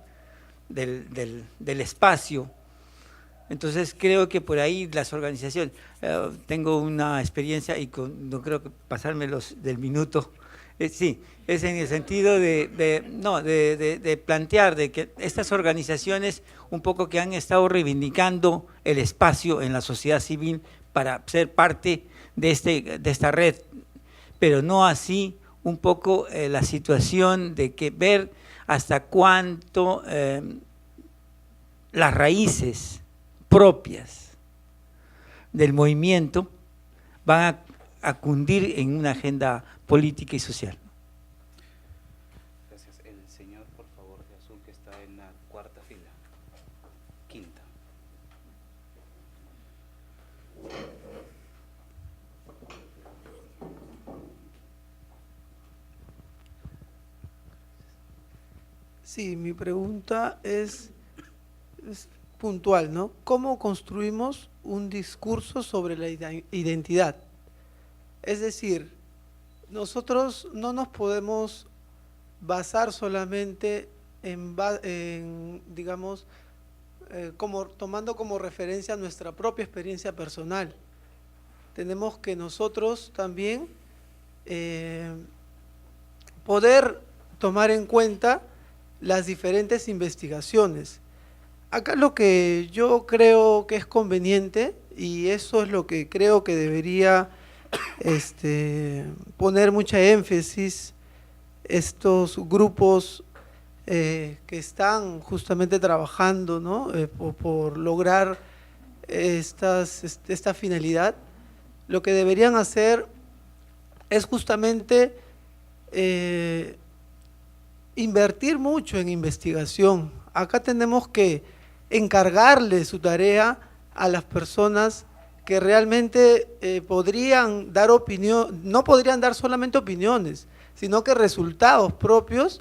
del espacio, entonces creo que por ahí las organizaciones, tengo una experiencia y no creo que pasarme del minuto. Sí, es en el sentido de plantear de que estas organizaciones un poco que han estado reivindicando el espacio en la sociedad civil para ser parte de esta red, pero no así un poco la situación de que ver hasta cuánto las raíces propias del movimiento van a cundir en una agenda política y social. Gracias. El señor, por favor, de azul, que está en la cuarta fila. Quinta. Sí, mi pregunta es puntual, ¿no? ¿Cómo construimos un discurso sobre la identidad? Es decir, nosotros no nos podemos basar solamente en digamos, tomando como referencia nuestra propia experiencia personal. Tenemos que nosotros también poder tomar en cuenta las diferentes investigaciones. Acá lo que yo creo que es conveniente, y eso es lo que creo que debería poner mucha énfasis estos grupos que están justamente trabajando, ¿no? por lograr esta finalidad, lo que deberían hacer es justamente invertir mucho en investigación. Acá tenemos que encargarle su tarea a las personas que realmente podrían dar opinión, no podrían dar solamente opiniones, sino que resultados propios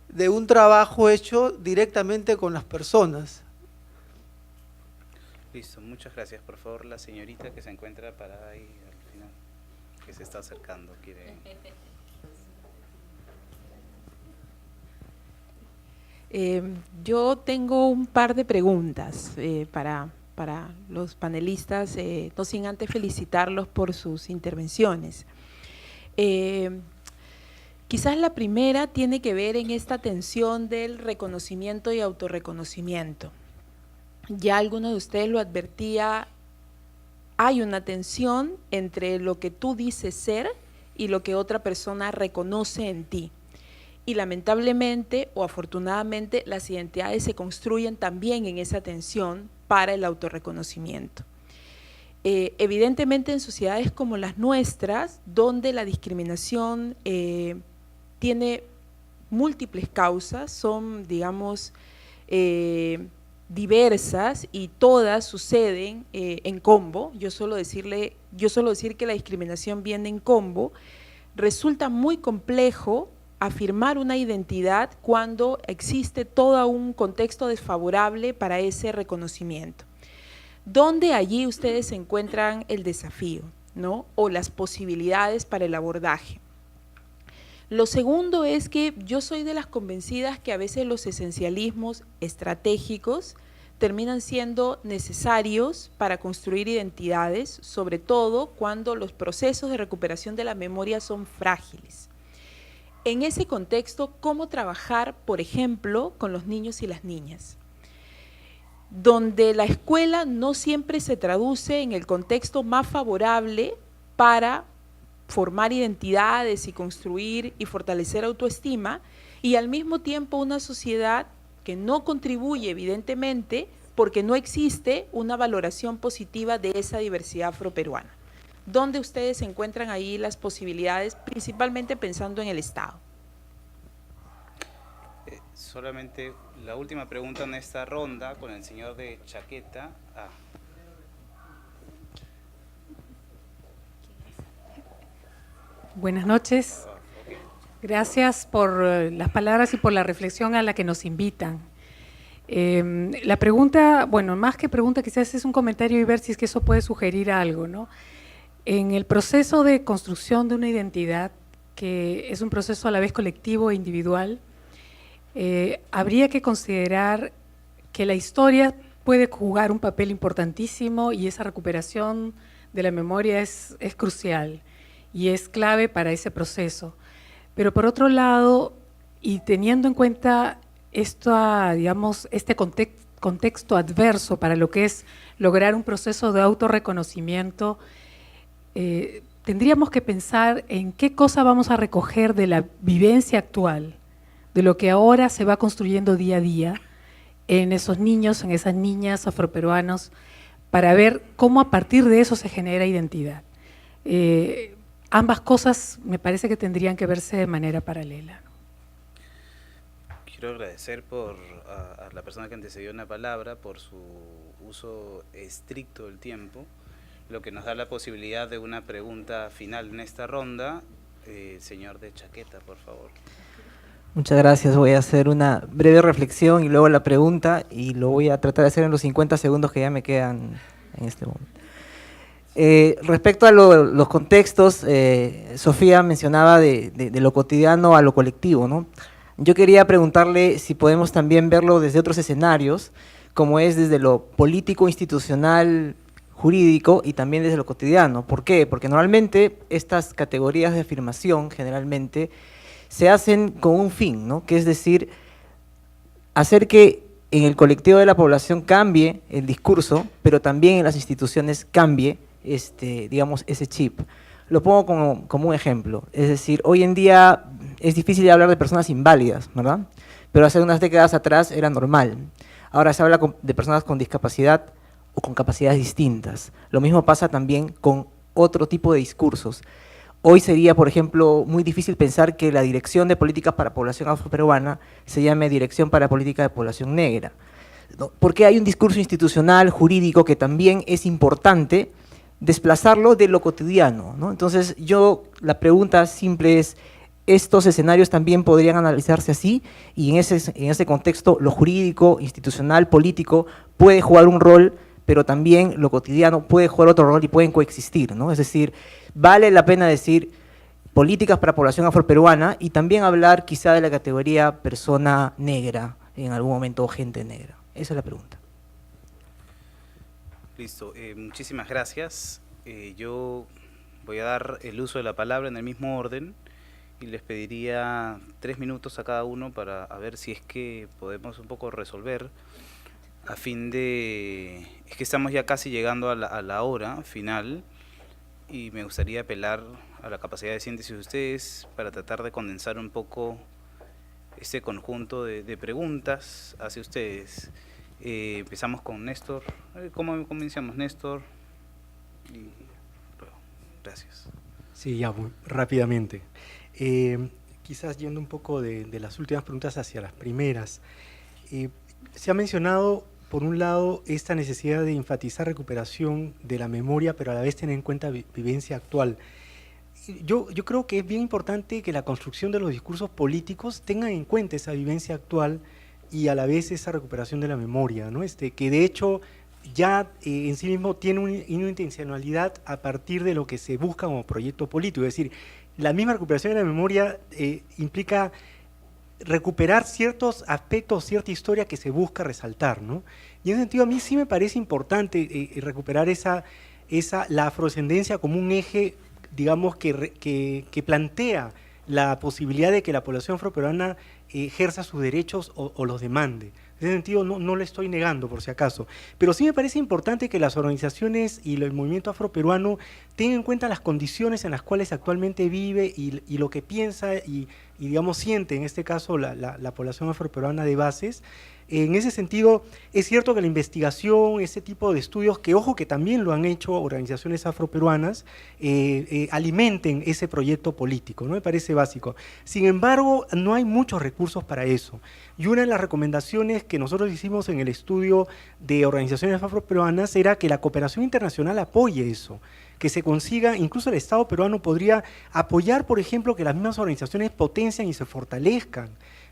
de un trabajo hecho directamente con las personas. Listo, muchas gracias. Por favor, la señorita que se encuentra parada ahí al final, que se está acercando, quiere... Yo tengo un par de preguntas para los panelistas, no sin antes felicitarlos por sus intervenciones. Quizás la primera tiene que ver en esta tensión del reconocimiento y autorreconocimiento. Ya alguno de ustedes lo advertía, hay una tensión entre lo que tú dices ser y lo que otra persona reconoce en ti. Y lamentablemente o afortunadamente las identidades se construyen también en esa tensión para el autorreconocimiento. Evidentemente en sociedades como las nuestras, donde la discriminación tiene múltiples causas, son, digamos, diversas y todas suceden en combo. Yo suelo decir que la discriminación viene en combo. Resulta muy complejo afirmar una identidad cuando existe todo un contexto desfavorable para ese reconocimiento. ¿Dónde allí ustedes encuentran el desafío, ¿no? O las posibilidades para el abordaje? Lo segundo es que yo soy de las convencidas que a veces los esencialismos estratégicos terminan siendo necesarios para construir identidades, sobre todo cuando los procesos de recuperación de la memoria son frágiles. En ese contexto, ¿cómo trabajar, por ejemplo, con los niños y las niñas? Donde la escuela no siempre se traduce en el contexto más favorable para formar identidades y construir y fortalecer autoestima, y al mismo tiempo una sociedad que no contribuye evidentemente porque no existe una valoración positiva de esa diversidad afroperuana. ¿Dónde ustedes encuentran ahí las posibilidades, principalmente pensando en el Estado? Solamente la última pregunta en esta ronda con el señor de chaqueta. Buenas noches. Gracias por las palabras y por la reflexión a la que nos invitan. La pregunta, bueno, más que pregunta, quizás es un comentario y ver si es que eso puede sugerir algo, ¿no? En el proceso de construcción de una identidad, que es un proceso a la vez colectivo e individual, habría que considerar que la historia puede jugar un papel importantísimo y esa recuperación de la memoria es crucial y es clave para ese proceso. Pero por otro lado, y teniendo en cuenta digamos, este contexto adverso para lo que es lograr un proceso de autorreconocimiento, tendríamos que pensar en qué cosa vamos a recoger de la vivencia actual, de lo que ahora se va construyendo día a día en esos niños, en esas niñas afroperuanos, para ver cómo a partir de eso se genera identidad. Ambas cosas me parece que tendrían que verse de manera paralela. Quiero agradecer a la persona que antecedió en la palabra por su uso estricto del tiempo, lo que nos da la posibilidad de una pregunta final en esta ronda. Señor de chaqueta, por favor. Muchas gracias. Voy a hacer una breve reflexión y luego la pregunta, y lo voy a tratar de hacer en los 50 segundos que ya me quedan en este momento. Respecto a los contextos, Sofía mencionaba de lo cotidiano a lo colectivo, ¿no? Yo quería preguntarle si podemos también verlo desde otros escenarios, como es desde lo político, institucional, jurídico y también desde lo cotidiano. ¿Por qué? Porque normalmente estas categorías de afirmación generalmente se hacen con un fin, ¿no? Que es decir, hacer que en el colectivo de la población cambie el discurso, pero también en las instituciones cambie digamos, ese chip. Lo pongo como un ejemplo, es decir, hoy en día es difícil hablar de personas inválidas, ¿verdad? Pero hace unas décadas atrás era normal. Ahora se habla de personas con discapacidad o con capacidades distintas. Lo mismo pasa también con otro tipo de discursos. Hoy sería, por ejemplo, muy difícil pensar que la Dirección de Políticas para Población Afroperuana se llame Dirección para Política de Población Negra, ¿no? Porque hay un discurso institucional, jurídico, que también es importante desplazarlo de lo cotidiano, ¿no? Entonces, la pregunta simple es, ¿estos escenarios también podrían analizarse así? Y en ese contexto, lo jurídico, institucional, político, puede jugar un rol, pero también lo cotidiano puede jugar otro rol y pueden coexistir, ¿no? Es decir, vale la pena decir políticas para población afroperuana y también hablar quizá de la categoría persona negra, en algún momento, o gente negra. Esa es la pregunta. Listo, muchísimas gracias. Yo voy a dar el uso de la palabra en el mismo orden y les pediría 3 minutos a cada uno para ver si es que podemos un poco resolver, a fin de... Es que estamos ya casi llegando a la hora final y me gustaría apelar a la capacidad de síntesis de ustedes para tratar de condensar un poco este conjunto de preguntas hacia ustedes. Empezamos con Néstor. ¿Cómo iniciamos, Néstor? Y luego. Gracias. Sí, ya, muy rápidamente. Quizás yendo un poco de las últimas preguntas hacia las primeras. Se ha mencionado, por un lado, esta necesidad de enfatizar recuperación de la memoria, pero a la vez tener en cuenta vivencia actual. Yo creo que es bien importante que la construcción de los discursos políticos tengan en cuenta esa vivencia actual y a la vez esa recuperación de la memoria, ¿no? Que de hecho ya en sí mismo tiene una intencionalidad a partir de lo que se busca como proyecto político. Es decir, la misma recuperación de la memoria implica recuperar ciertos aspectos, cierta historia que se busca resaltar, ¿no? Y en ese sentido a mí sí me parece importante recuperar la afrodescendencia como un eje, digamos, que plantea la posibilidad de que la población afroperuana ejerza sus derechos o los demande. En ese sentido no lo estoy negando, por si acaso, pero sí me parece importante que las organizaciones y el movimiento afroperuano tengan en cuenta las condiciones en las cuales actualmente vive y lo que piensa y digamos siente, en este caso la población afroperuana de bases. En ese sentido, es cierto que la investigación, ese tipo de estudios, que ojo que también lo han hecho organizaciones afroperuanas, alimenten ese proyecto político, ¿no? Me parece básico. Sin embargo, no hay muchos recursos para eso. Y una de las recomendaciones que nosotros hicimos en el estudio de organizaciones afroperuanas era que la cooperación internacional apoye eso, que se consiga, incluso el Estado peruano podría apoyar, por ejemplo, que las mismas organizaciones potencien y se fortalezcan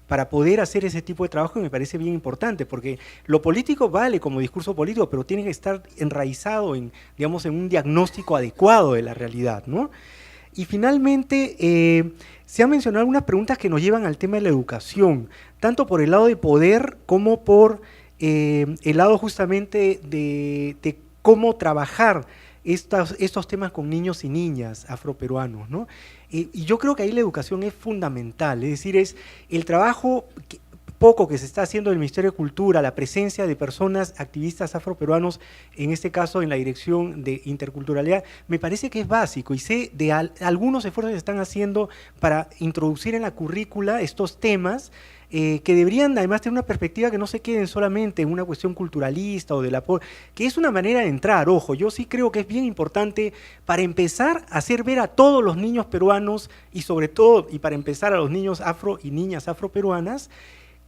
para poder hacer ese tipo de trabajo, que me parece bien importante, porque lo político vale como discurso político, pero tiene que estar enraizado en, digamos, en un diagnóstico adecuado de la realidad, ¿no? Y finalmente, se han mencionado algunas preguntas que nos llevan al tema de la educación, tanto por el lado de poder como por el lado justamente de cómo trabajar estos temas con niños y niñas afroperuanos, ¿no? Y yo creo que ahí la educación es fundamental, es decir, es el trabajo poco que se está haciendo del Ministerio de Cultura, la presencia de personas, activistas afroperuanos, en este caso en la Dirección de Interculturalidad, me parece que es básico y sé de algunos esfuerzos que se están haciendo para introducir en la currícula estos temas que deberían además tener una perspectiva que no se queden solamente en una cuestión culturalista o de la que es una manera de entrar. Ojo, yo sí creo que es bien importante para empezar a hacer ver a todos los niños peruanos y sobre todo, y para empezar a los niños afro y niñas afroperuanas,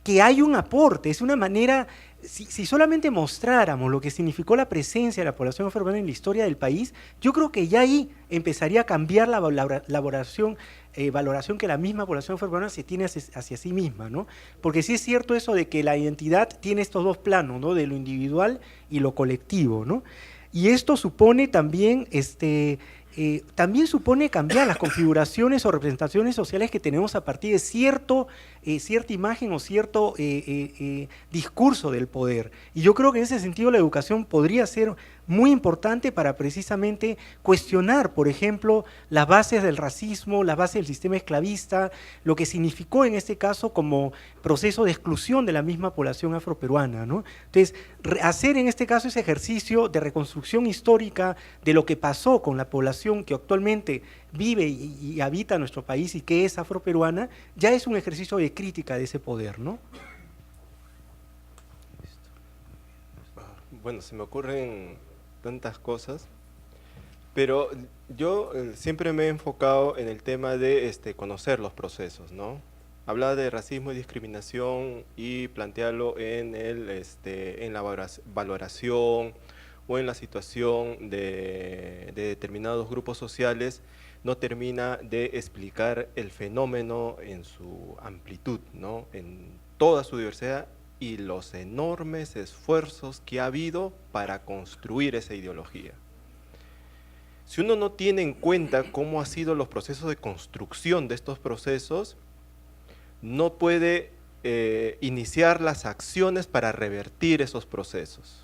que hay un aporte, es una manera, si solamente mostráramos lo que significó la presencia de la población afroperuana en la historia del país, yo creo que ya ahí empezaría a cambiar la valoración que la misma población afroperuana se tiene hacia sí misma, ¿no? Porque sí es cierto eso de que la identidad tiene estos dos planos, ¿no? De lo individual y lo colectivo, ¿no? Y esto supone también también supone cambiar las configuraciones o representaciones sociales que tenemos a partir de cierta imagen o cierto discurso del poder. Y yo creo que en ese sentido la educación podría ser muy importante para precisamente cuestionar, por ejemplo, las bases del racismo, las bases del sistema esclavista, lo que significó en este caso como proceso de exclusión de la misma población afroperuana, ¿no? Entonces, hacer en este caso ese ejercicio de reconstrucción histórica de lo que pasó con la población que actualmente vive y habita nuestro país y que es afroperuana, ya es un ejercicio de crítica de ese poder, ¿no? Bueno, se me ocurren tantas cosas, pero yo siempre me he enfocado en el tema de conocer los procesos, ¿no? Hablar de racismo y discriminación y plantearlo en la valoración o en la situación de determinados grupos sociales no termina de explicar el fenómeno en su amplitud, ¿no? En toda su diversidad y los enormes esfuerzos que ha habido para construir esa ideología. Si uno no tiene en cuenta cómo han sido los procesos de construcción de estos procesos, no puede iniciar las acciones para revertir esos procesos.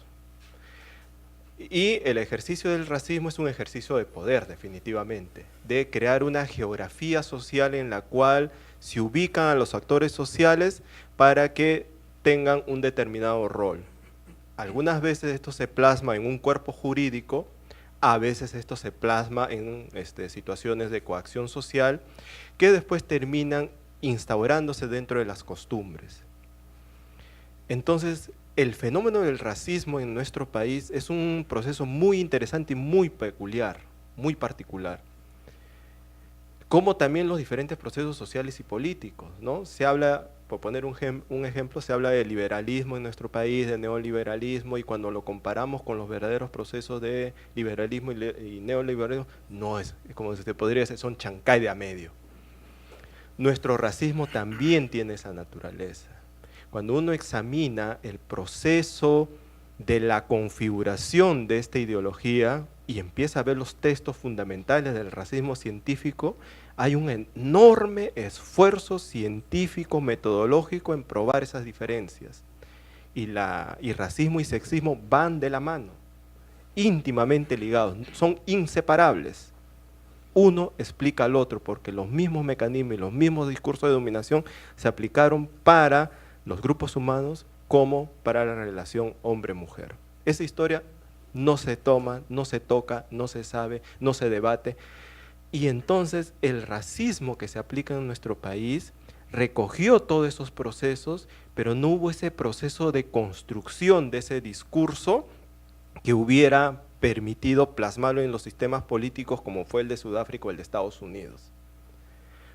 Y el ejercicio del racismo es un ejercicio de poder, definitivamente, de crear una geografía social en la cual se ubican a los actores sociales para que tengan un determinado rol. Algunas veces esto se plasma en un cuerpo jurídico, a veces esto se plasma en situaciones de coacción social que después terminan instaurándose dentro de las costumbres. Entonces, el fenómeno del racismo en nuestro país es un proceso muy interesante y muy peculiar, muy particular. Como también los diferentes procesos sociales y políticos, ¿no? Se habla, por poner un ejemplo, se habla de liberalismo en nuestro país, de neoliberalismo, y cuando lo comparamos con los verdaderos procesos de liberalismo y neoliberalismo, no es, como se podría decir, son chancay de a medio. Nuestro racismo también tiene esa naturaleza. Cuando uno examina el proceso de la configuración de esta ideología y empieza a ver los textos fundamentales del racismo científico, hay un enorme esfuerzo científico, metodológico en probar esas diferencias. Y racismo y sexismo van de la mano, íntimamente ligados, son inseparables. Uno explica al otro porque los mismos mecanismos y los mismos discursos de dominación se aplicaron para los grupos humanos como para la relación hombre-mujer. Esa historia no se toma, no se toca, no se sabe, no se debate. Y entonces el racismo que se aplica en nuestro país recogió todos esos procesos, pero no hubo ese proceso de construcción de ese discurso que hubiera permitido plasmarlo en los sistemas políticos como fue el de Sudáfrica o el de Estados Unidos.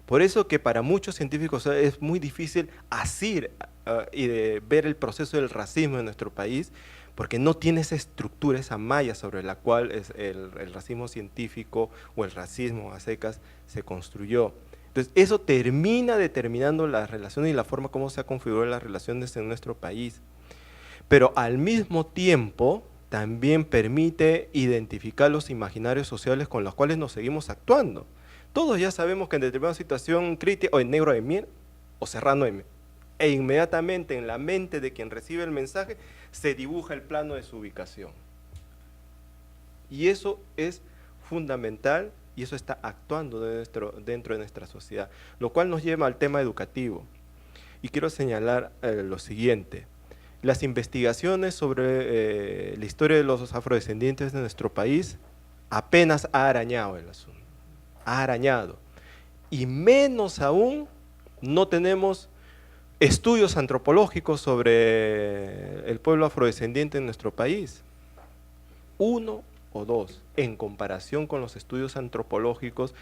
Por eso que para muchos científicos es muy difícil asir y de ver el proceso del racismo en nuestro país, porque no tiene esa estructura, esa malla sobre la cual el racismo científico o el racismo a secas se construyó. Entonces, eso termina determinando las relaciones y la forma como se han configurado las relaciones en nuestro país. Pero al mismo tiempo, también permite identificar los imaginarios sociales con los cuales nos seguimos actuando. Todos ya sabemos que en determinada situación crítica, o en negro de miel, o serrano de miel, e inmediatamente en la mente de quien recibe el mensaje se dibuja el plano de su ubicación. Y eso es fundamental y eso está actuando dentro de nuestra sociedad, lo cual nos lleva al tema educativo. y quiero señalar lo siguiente. Las investigaciones sobre la historia de los afrodescendientes de nuestro país apenas ha arañado el asunto, ha arañado, y menos aún no tenemos estudios antropológicos sobre el pueblo afrodescendiente en nuestro país. 1 o 2, en comparación con los estudios antropológicos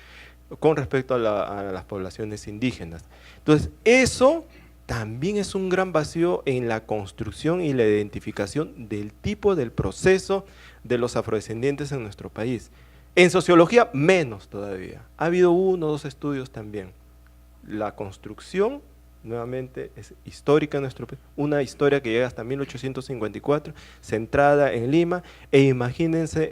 con respecto a las poblaciones indígenas. Entonces, eso también es un gran vacío en la construcción y la identificación del tipo del proceso de los afrodescendientes en nuestro país. En sociología, menos todavía. Ha habido 1 o 2 estudios también. La construcción, nuevamente, es histórica en nuestro país, una historia que llega hasta 1854, centrada en Lima, e imagínense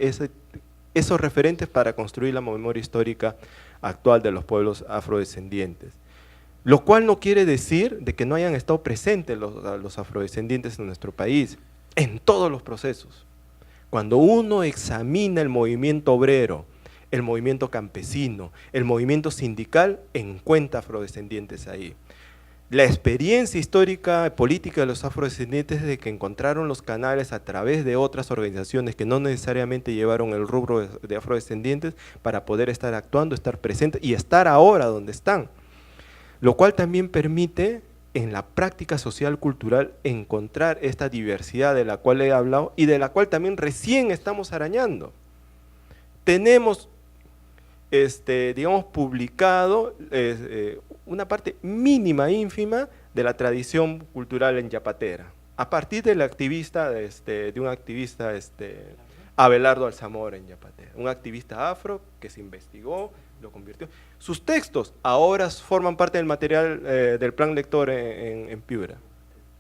esos referentes para construir la memoria histórica actual de los pueblos afrodescendientes. Lo cual no quiere decir de que no hayan estado presentes los afrodescendientes en nuestro país, en todos los procesos. Cuando uno examina el movimiento obrero, el movimiento campesino, el movimiento sindical, encuentra afrodescendientes ahí. La experiencia histórica y política de los afrodescendientes de que encontraron los canales a través de otras organizaciones que no necesariamente llevaron el rubro de afrodescendientes para poder estar actuando, estar presentes y estar ahora donde están. Lo cual también permite en la práctica social cultural encontrar esta diversidad de la cual he hablado y de la cual también recién estamos arañando. Tenemos, digamos, publicado una parte mínima, ínfima de la tradición cultural en Yapatera, a partir del activista, de un activista, Abelardo Alzamora en Yapatera, un activista afro que se investigó, lo convirtió. Sus textos ahora forman parte del material del plan lector en Piura,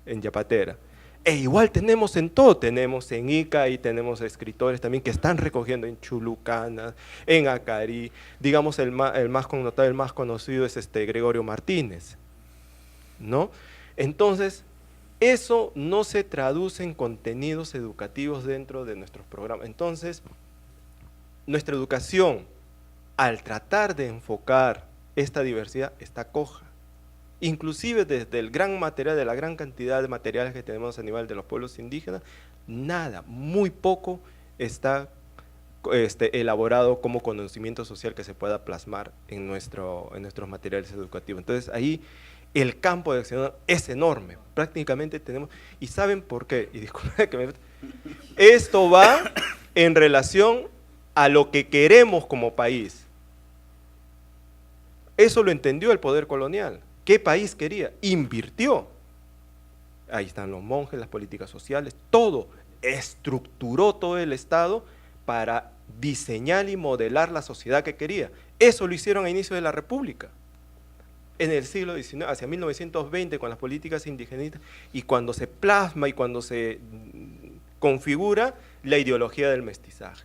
en Yapatera. E igual tenemos en todo, tenemos en Ica y tenemos escritores también que están recogiendo en Chulucana, en Acarí, digamos el más connotado, el más conocido es Gregorio Martínez, ¿no? Entonces, eso no se traduce en contenidos educativos dentro de nuestros programas. Entonces, nuestra educación, al tratar de enfocar esta diversidad, está coja. Inclusive desde el gran material, de la gran cantidad de materiales que tenemos a nivel de los pueblos indígenas, nada, muy poco está elaborado como conocimiento social que se pueda plasmar en nuestros materiales educativos. Entonces ahí el campo de acción es enorme, prácticamente tenemos, y ¿saben por qué? Y disculpen que esto va en relación a lo que queremos como país. Eso lo entendió el poder colonial. ¿Qué país quería? Invirtió. Ahí están los monjes, las políticas sociales, todo. Estructuró todo el Estado para diseñar y modelar la sociedad que quería. Eso lo hicieron a inicio de la República. En el siglo XIX, hacia 1920, con las políticas indigenistas, y cuando se plasma y cuando se configura la ideología del mestizaje.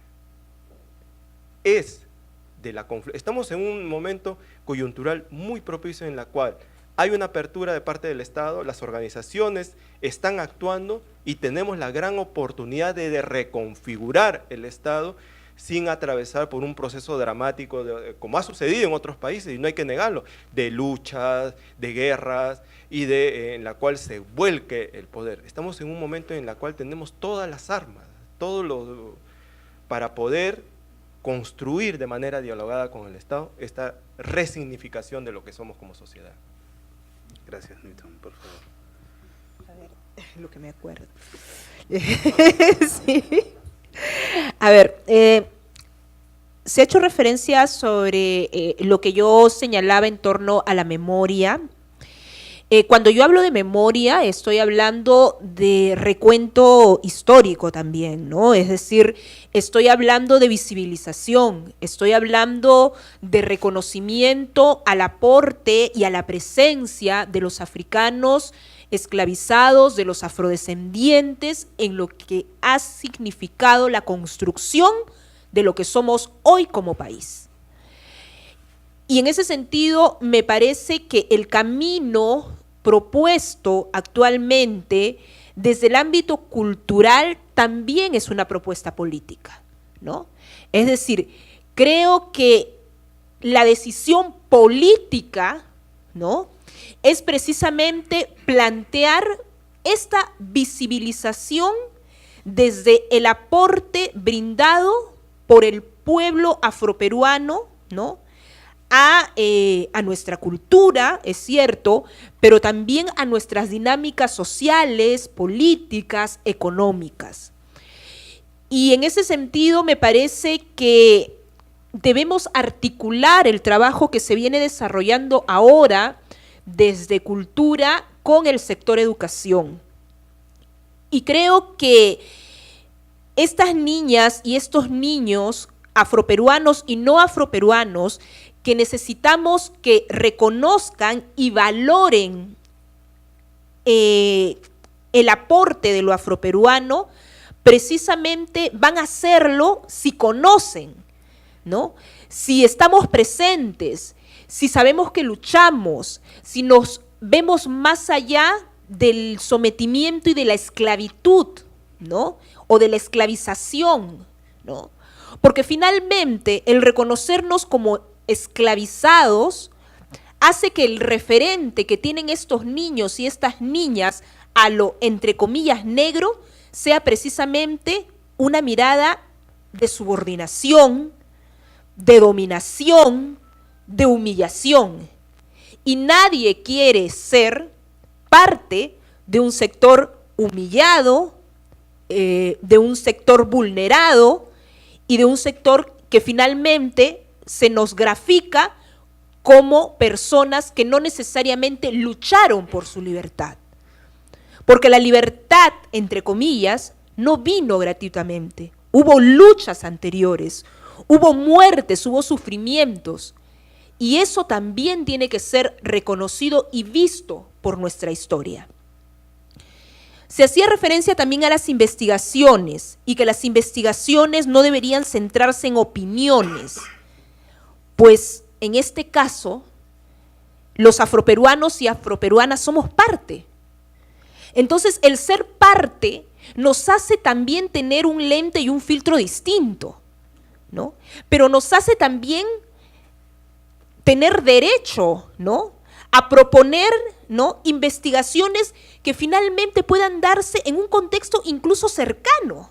Estamos en un momento coyuntural muy propicio en la cual hay una apertura de parte del Estado, las organizaciones están actuando y tenemos la gran oportunidad de reconfigurar el Estado sin atravesar por un proceso dramático, como ha sucedido en otros países, y no hay que negarlo, de luchas, de guerras, y en la cual se vuelque el poder. Estamos en un momento en el cual tenemos todas las armas, para poder construir de manera dialogada con el Estado esta resignificación de lo que somos como sociedad. Gracias, Newton, por favor. A ver, lo que me acuerdo. Sí. A ver, se ha hecho referencia sobre lo que yo señalaba en torno a la memoria. Cuando yo hablo de memoria, estoy hablando de recuento histórico también, ¿no? Es decir, estoy hablando de visibilización, estoy hablando de reconocimiento al aporte y a la presencia de los africanos esclavizados, de los afrodescendientes, en lo que ha significado la construcción de lo que somos hoy como país. Y en ese sentido, me parece que el camino propuesto actualmente desde el ámbito cultural también es una propuesta política, ¿no? Es decir, creo que la decisión política, ¿no?, es precisamente plantear esta visibilización desde el aporte brindado por el pueblo afroperuano, ¿no?, a nuestra cultura, es cierto, pero también a nuestras dinámicas sociales, políticas, económicas. Y en ese sentido me parece que debemos articular el trabajo que se viene desarrollando ahora desde cultura con el sector educación. Y creo que estas niñas y estos niños afroperuanos y no afroperuanos que necesitamos que reconozcan y valoren el aporte de lo afroperuano, precisamente van a hacerlo si conocen, ¿no? Si estamos presentes, si sabemos que luchamos, si nos vemos más allá del sometimiento y de la esclavitud, ¿no?, o de la esclavización, ¿no? Porque finalmente el reconocernos como esclavizados hace que el referente que tienen estos niños y estas niñas a lo, entre comillas, negro, sea precisamente una mirada de subordinación, de dominación, de humillación. Y nadie quiere ser parte de un sector humillado, de un sector vulnerado y de un sector que finalmente se nos grafica como personas que no necesariamente lucharon por su libertad. Porque la libertad, entre comillas, no vino gratuitamente. Hubo luchas anteriores, hubo muertes, hubo sufrimientos. Y eso también tiene que ser reconocido y visto por nuestra historia. Se hacía referencia también a las investigaciones y que las investigaciones no deberían centrarse en opiniones, pues en este caso los afroperuanos y afroperuanas somos parte. Entonces el ser parte nos hace también tener un lente y un filtro distinto, ¿no? Pero nos hace también tener derecho, ¿no?, a proponer, ¿no?, investigaciones que finalmente puedan darse en un contexto incluso cercano.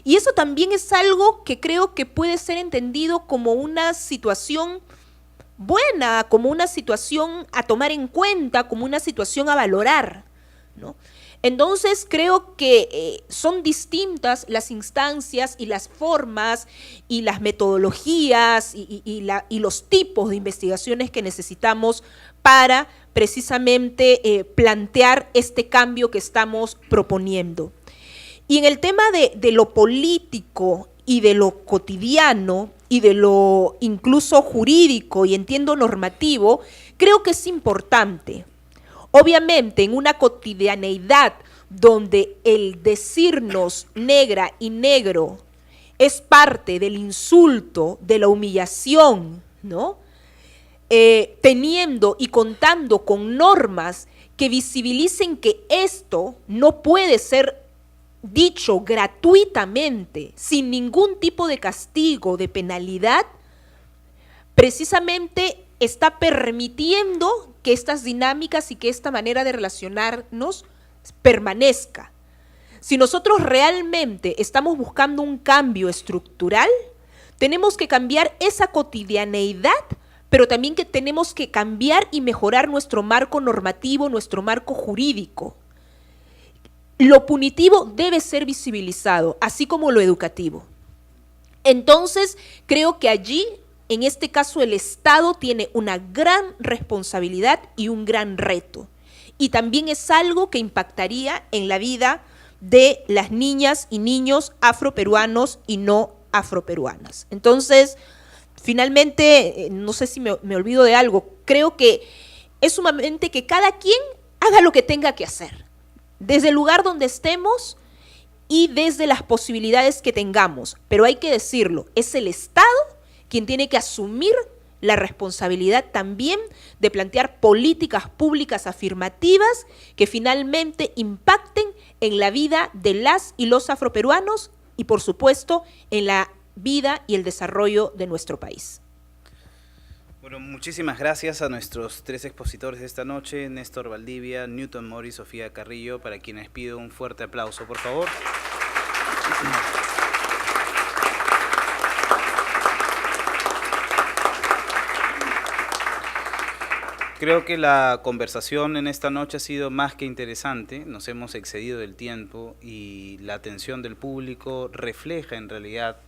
Y eso también es algo que creo que puede ser entendido como una situación buena, como una situación a tomar en cuenta, como una situación a valorar, ¿no? Entonces creo que son distintas las instancias y las formas y las metodologías y los tipos de investigaciones que necesitamos para precisamente plantear este cambio que estamos proponiendo. Y en el tema de lo político y de lo cotidiano y de lo incluso jurídico y entiendo normativo, creo que es importante. Obviamente, en una cotidianeidad donde el decirnos negra y negro es parte del insulto, de la humillación, ¿no?, teniendo y contando con normas que visibilicen que esto no puede ser dicho gratuitamente, sin ningún tipo de castigo, de penalidad, precisamente está permitiendo que estas dinámicas y que esta manera de relacionarnos permanezca. Si nosotros realmente estamos buscando un cambio estructural, tenemos que cambiar esa cotidianeidad, pero también que tenemos que cambiar y mejorar nuestro marco normativo, nuestro marco jurídico. Lo punitivo debe ser visibilizado, así como lo educativo. Entonces, creo que allí, en este caso, el Estado tiene una gran responsabilidad y un gran reto. Y también es algo que impactaría en la vida de las niñas y niños afroperuanos y no afroperuanas. Entonces, finalmente, no sé si me olvido de algo, creo que es sumamente que cada quien haga lo que tenga que hacer, desde el lugar donde estemos y desde las posibilidades que tengamos. Pero hay que decirlo, es el Estado quien tiene que asumir la responsabilidad también de plantear políticas públicas afirmativas que finalmente impacten en la vida de las y los afroperuanos y, por supuesto, en la vida y el desarrollo de nuestro país. Bueno, muchísimas gracias a nuestros 3 expositores de esta noche, Néstor Valdivia, Newton Mori y Sofía Carrillo, para quienes pido un fuerte aplauso, por favor. Creo que la conversación en esta noche ha sido más que interesante, nos hemos excedido del tiempo y la atención del público refleja en realidad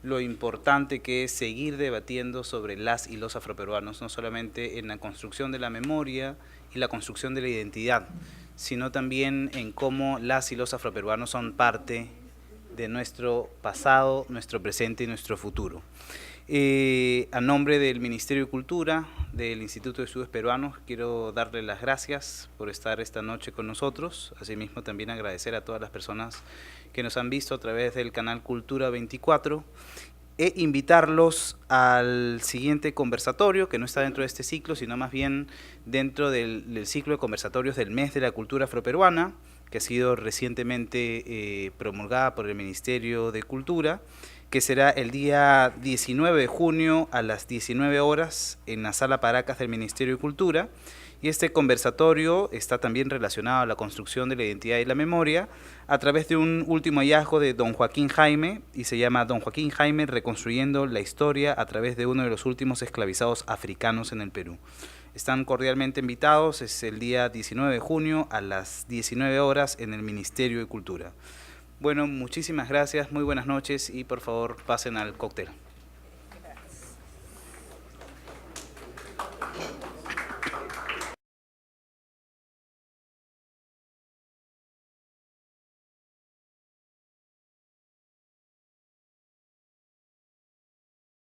lo importante que es seguir debatiendo sobre las y los afroperuanos, no solamente en la construcción de la memoria y la construcción de la identidad, sino también en cómo las y los afroperuanos son parte de nuestro pasado, nuestro presente y nuestro futuro. A nombre del Ministerio de Cultura, del Instituto de Estudios Peruanos, quiero darle las gracias por estar esta noche con nosotros. Asimismo, también agradecer a todas las personas que nos han visto a través del canal Cultura 24 e invitarlos al siguiente conversatorio, que no está dentro de este ciclo, sino más bien dentro del ciclo de conversatorios del Mes de la Cultura Afroperuana, que ha sido recientemente promulgada por el Ministerio de Cultura, que será el día 19 de junio a las 19 horas en la Sala Paracas del Ministerio de Cultura. Y este conversatorio está también relacionado a la construcción de la identidad y la memoria a través de un último hallazgo de don Joaquín Jaime, y se llama Don Joaquín Jaime reconstruyendo la historia a través de uno de los últimos esclavizados africanos en el Perú. Están cordialmente invitados, es el día 19 de junio a las 19 horas en el Ministerio de Cultura. Bueno, muchísimas gracias, muy buenas noches y por favor pasen al cóctel.